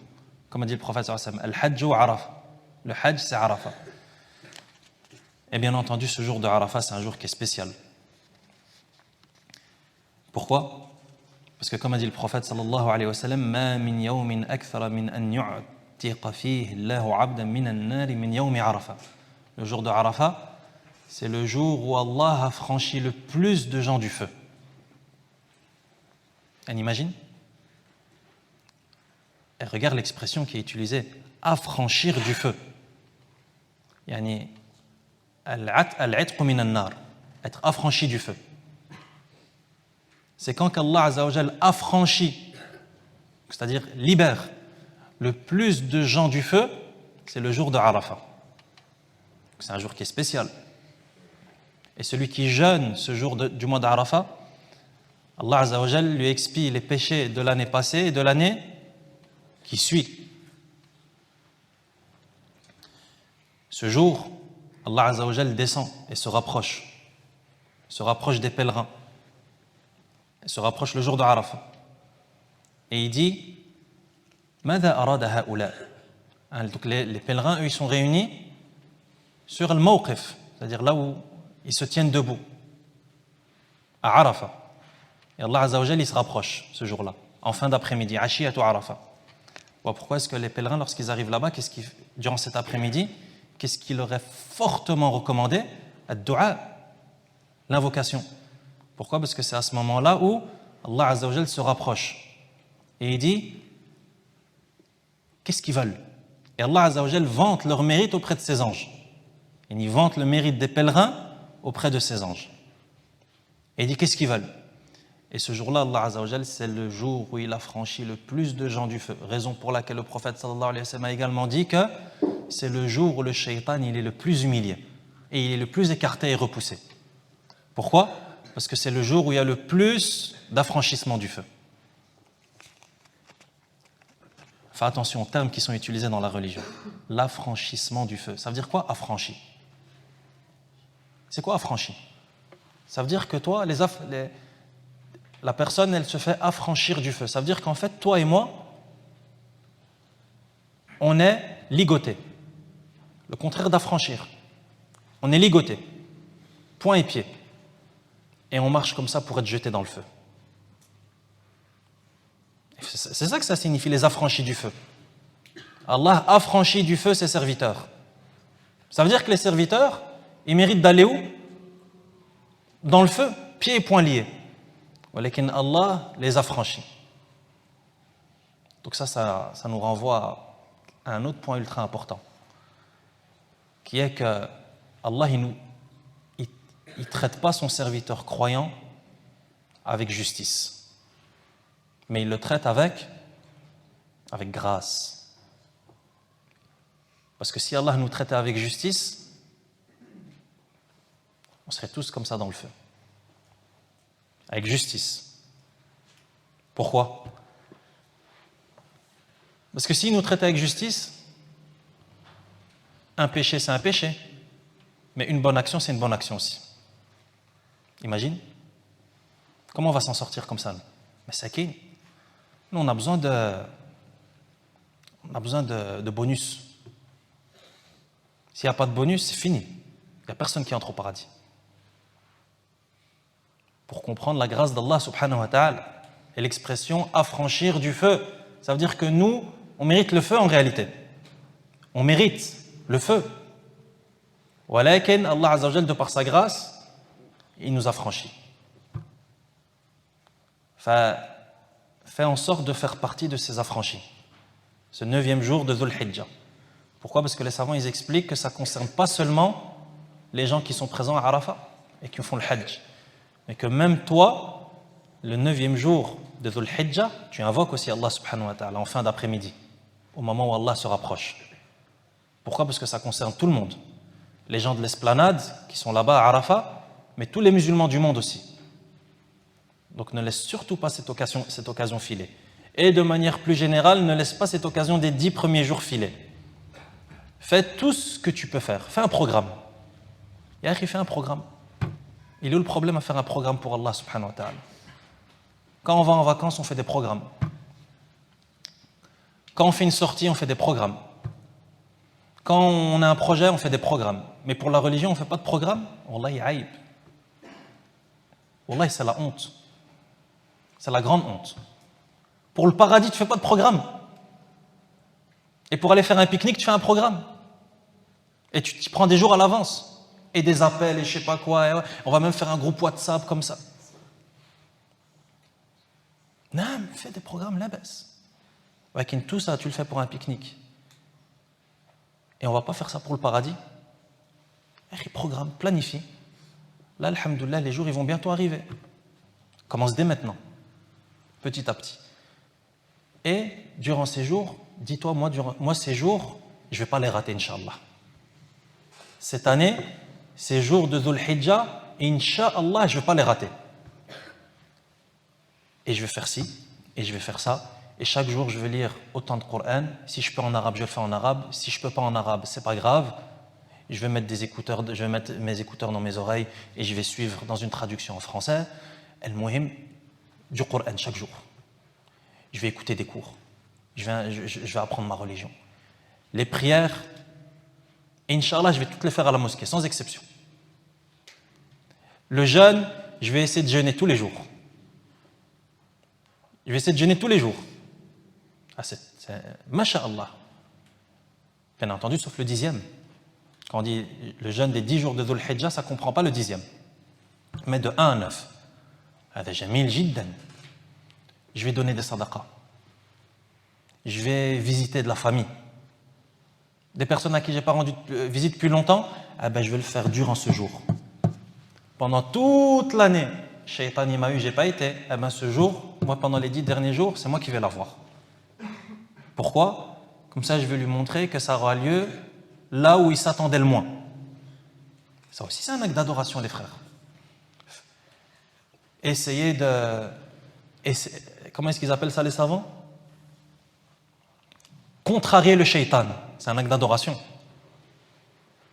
Comme a dit le prophète sallallahu alayhi wa sallam, Al-Hajj ou Arafat. Le Hajj, c'est Arafat. Et bien entendu, ce jour de Arafat, c'est un jour qui est spécial. Pourquoi? Parce que comme a dit le prophète sallallahu alayhi wa sallam, Ma min yawmin akthara min an عُتِقَ فِيهِ اللَّهُ عَبْدًا مِنَ النَّارِ مِنْ يَوْمِ عَرَفَةٍ. Le jour de Arafat, c'est le jour où Allah a franchi le plus de gens du feu. On imagine? Et regarde l'expression qui est utilisée, affranchir du feu. Yani, al-'itq min an-nar, être affranchi du feu. C'est quand qu'Allah Azza wa Jal affranchit, c'est-à-dire libère le plus de gens du feu, c'est le jour de Arafat. C'est un jour qui est spécial. Et celui qui jeûne ce jour du mois d'Arafat, Allah Azza wa Jal lui expie les péchés de l'année passée et de l'année qui suit. Ce jour, Allah Azza wa Jal descend et se rapproche des pèlerins, et se rapproche le jour de Arafat. Et il dit, ماذا أراد هؤلاء? Donc les pèlerins, eux, ils sont réunis sur le mawqif, c'est-à-dire là où ils se tiennent debout, à Arafat. Et Allah Azza wa Jal, il se rapproche ce jour-là, en fin d'après-midi, Ashiyatu Arafat. Bon, pourquoi est-ce que les pèlerins, lorsqu'ils arrivent là-bas, durant cet après-midi, qu'est-ce qu'il leur est fortement recommandé? Ad-du'a, l'invocation. Pourquoi? Parce que c'est à ce moment-là où Allah Azza wa Jal se rapproche. Et il dit, qu'est-ce qu'ils veulent? Et Allah Azza wa Jal vante leur mérite auprès de ses anges. Il vante le mérite des pèlerins auprès de ses anges. Et il dit, qu'est-ce qu'ils veulent? Et ce jour-là, Allah Azza wa Jal, c'est le jour où il a franchi le plus de gens du feu. Raison pour laquelle le prophète sallallahu alayhi wa sallam a également dit que c'est le jour où le shaitan, il est le plus humilié. Et il est le plus écarté et repoussé. Pourquoi? Parce que c'est le jour où il y a le plus d'affranchissement du feu. Fais attention aux termes qui sont utilisés dans la religion. L'affranchissement du feu. Ça veut dire quoi, affranchi? C'est quoi affranchi? Ça veut dire que toi, la personne, elle se fait affranchir du feu. Ça veut dire qu'en fait, toi et moi, on est ligotés. Le contraire d'affranchir. On est ligotés. Poings et pieds. Et on marche comme ça pour être jeté dans le feu. C'est ça que ça signifie, les affranchis du feu. Allah affranchit du feu ses serviteurs. Ça veut dire que les serviteurs, ils méritent d'aller où? Dans le feu, pieds et poings liés. Mais Allah les affranchit. Donc ça nous renvoie à un autre point ultra important, qui est que Allah, il ne traite pas son serviteur croyant avec justice, mais il le traite avec grâce. Parce que si Allah nous traitait avec justice, on serait tous comme ça dans le feu. Avec justice. Pourquoi? Parce que s'il nous traitait avec justice, un péché c'est un péché, mais une bonne action c'est une bonne action aussi. Imagine. Comment on va s'en sortir comme ça? Mais c'est qui? Nous on a besoin de bonus. S'il n'y a pas de bonus, c'est fini. Il n'y a personne qui entre au paradis. Pour comprendre la grâce d'Allah subhanahu wa ta'ala et l'expression affranchir du feu, ça veut dire que nous, on mérite le feu en réalité. On mérite le feu. Walakin Allah azza wa jal, de par sa grâce, il nous a franchis. Fais en sorte de faire partie de ces affranchis. Ce 9e jour de Dhul Hijjah. Pourquoi? Parce que les savants ils expliquent que ça ne concerne pas seulement les gens qui sont présents à Arafat et qui font le Hajj, mais que même toi, le 9e jour de Dhul Hijjah, tu invoques aussi Allah subhanahu wa ta'ala en fin d'après-midi, au moment où Allah se rapproche. Pourquoi? Parce que ça concerne tout le monde. Les gens de l'esplanade qui sont là-bas à Arafat, mais tous les musulmans du monde aussi. Donc ne laisse surtout pas cette occasion filer. Et de manière plus générale, ne laisse pas cette occasion des 10 premiers jours filer. Fais tout ce que tu peux faire. Fais un programme. Yahri, fais un programme. Il est où le problème à faire un programme pour Allah subhanahu wa ta'ala? Quand on va en vacances, on fait des programmes. Quand on fait une sortie, on fait des programmes. Quand on a un projet, on fait des programmes. Mais pour la religion, on ne fait pas de programme. Wallahi, aïb. Wallahi, c'est la honte. C'est la grande honte. Pour le paradis, tu ne fais pas de programme. Et pour aller faire un pique-nique, tu fais un programme. Et tu prends des jours à l'avance. Et des appels et je sais pas quoi. Et ouais. On va même faire un groupe WhatsApp comme ça. Non, fais des programmes, la baisse. Avec tout ça, tu le fais pour un pique-nique. Et on va pas faire ça pour le paradis. Programme, planifie. Là, alhamdoulilah, les jours ils vont bientôt arriver. Commence dès maintenant, petit à petit. Et durant ces jours, dis-toi, moi ces jours, je ne vais pas les rater, Inch'Allah. Cette année, ces jours de Dhul Hijjah, Inch'Allah, je ne vais pas les rater. Et je vais faire ci, et je vais faire ça. Et chaque jour, je vais lire autant de Coran. Si je peux en arabe, je le fais en arabe. Si je ne peux pas en arabe, ce n'est pas grave. Je vais mettre mes écouteurs dans mes oreilles et je vais suivre dans une traduction en français. Al-Muhim, du Coran chaque jour. Je vais écouter des cours. Je vais apprendre ma religion. Les prières, Inch'Allah, je vais toutes les faire à la mosquée, sans exception. Le jeûne, je vais essayer de jeûner tous les jours. Je vais essayer de jeûner tous les jours. Masha'Allah. Bien entendu, sauf le 10e. Quand on dit le jeûne des 10 jours de Dhul Hijjah, ça ne comprend pas le 10e. Mais de 1 à 9. هذا جميل جدا. Je vais donner des sadaqas. Je vais visiter de la famille. Des personnes à qui je n'ai pas rendu visite depuis longtemps, je vais le faire durant ce jour. Pendant toute l'année, Shaitan il m'a eu, je n'ai pas été. Ce jour, moi pendant les 10 derniers jours, c'est moi qui vais la voir. Pourquoi? Comme ça, je vais lui montrer que ça aura lieu là où il s'attendait le moins. Ça aussi, c'est un acte d'adoration, les frères. Essayez de... Comment est-ce qu'ils appellent ça, les savants? Contrarier le shaitan. C'est un acte d'adoration.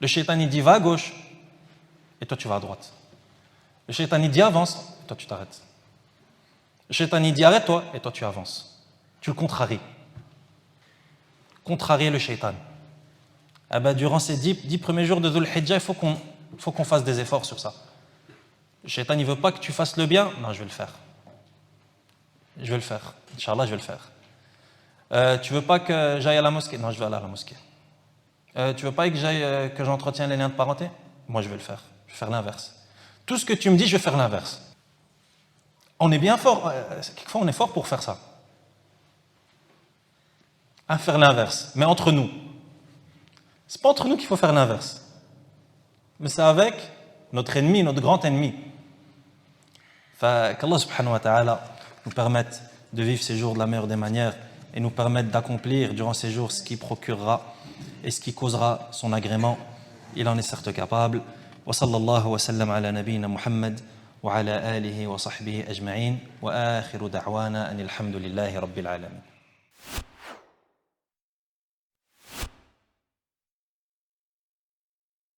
Le shaitan, il dit va à gauche, et toi, tu vas à droite. Le shaitan, il dit avance, et toi, tu t'arrêtes. Le shaitan, il dit arrête-toi, et toi, tu avances. Tu le contraries. Contrarier le shaitan. Durant ces 10 premiers jours de Dhul Hijjah, il faut qu'on fasse des efforts sur ça. Le shaitan, il ne veut pas que tu fasses le bien. Non, je vais le faire. Je vais le faire. Inch'Allah, je vais le faire. Tu ne veux pas que j'aille à la mosquée? Non, je vais aller à la mosquée. Tu ne veux pas que j'entretienne les liens de parenté? Moi, je vais le faire. Je vais faire l'inverse. Tout ce que tu me dis, je vais faire l'inverse. On est bien fort. Quelquefois, on est fort pour faire ça. Faire l'inverse. Mais entre nous. Ce n'est pas entre nous qu'il faut faire l'inverse. Mais c'est avec notre ennemi, notre grand ennemi. Qu'Allah subhanahu wa ta'ala nous permette de vivre ces jours de la meilleure des manières et nous permette d'accomplir durant ces jours ce qui procurera et ce qui causera son agrément. Il en est certes capable. Wa sallallahu wa sallam ala nabiyyina Muhammad wa ala alihi wa sahbihi ajma'in wa akhiru da'wana anil hamdulillahi rabbil alamin.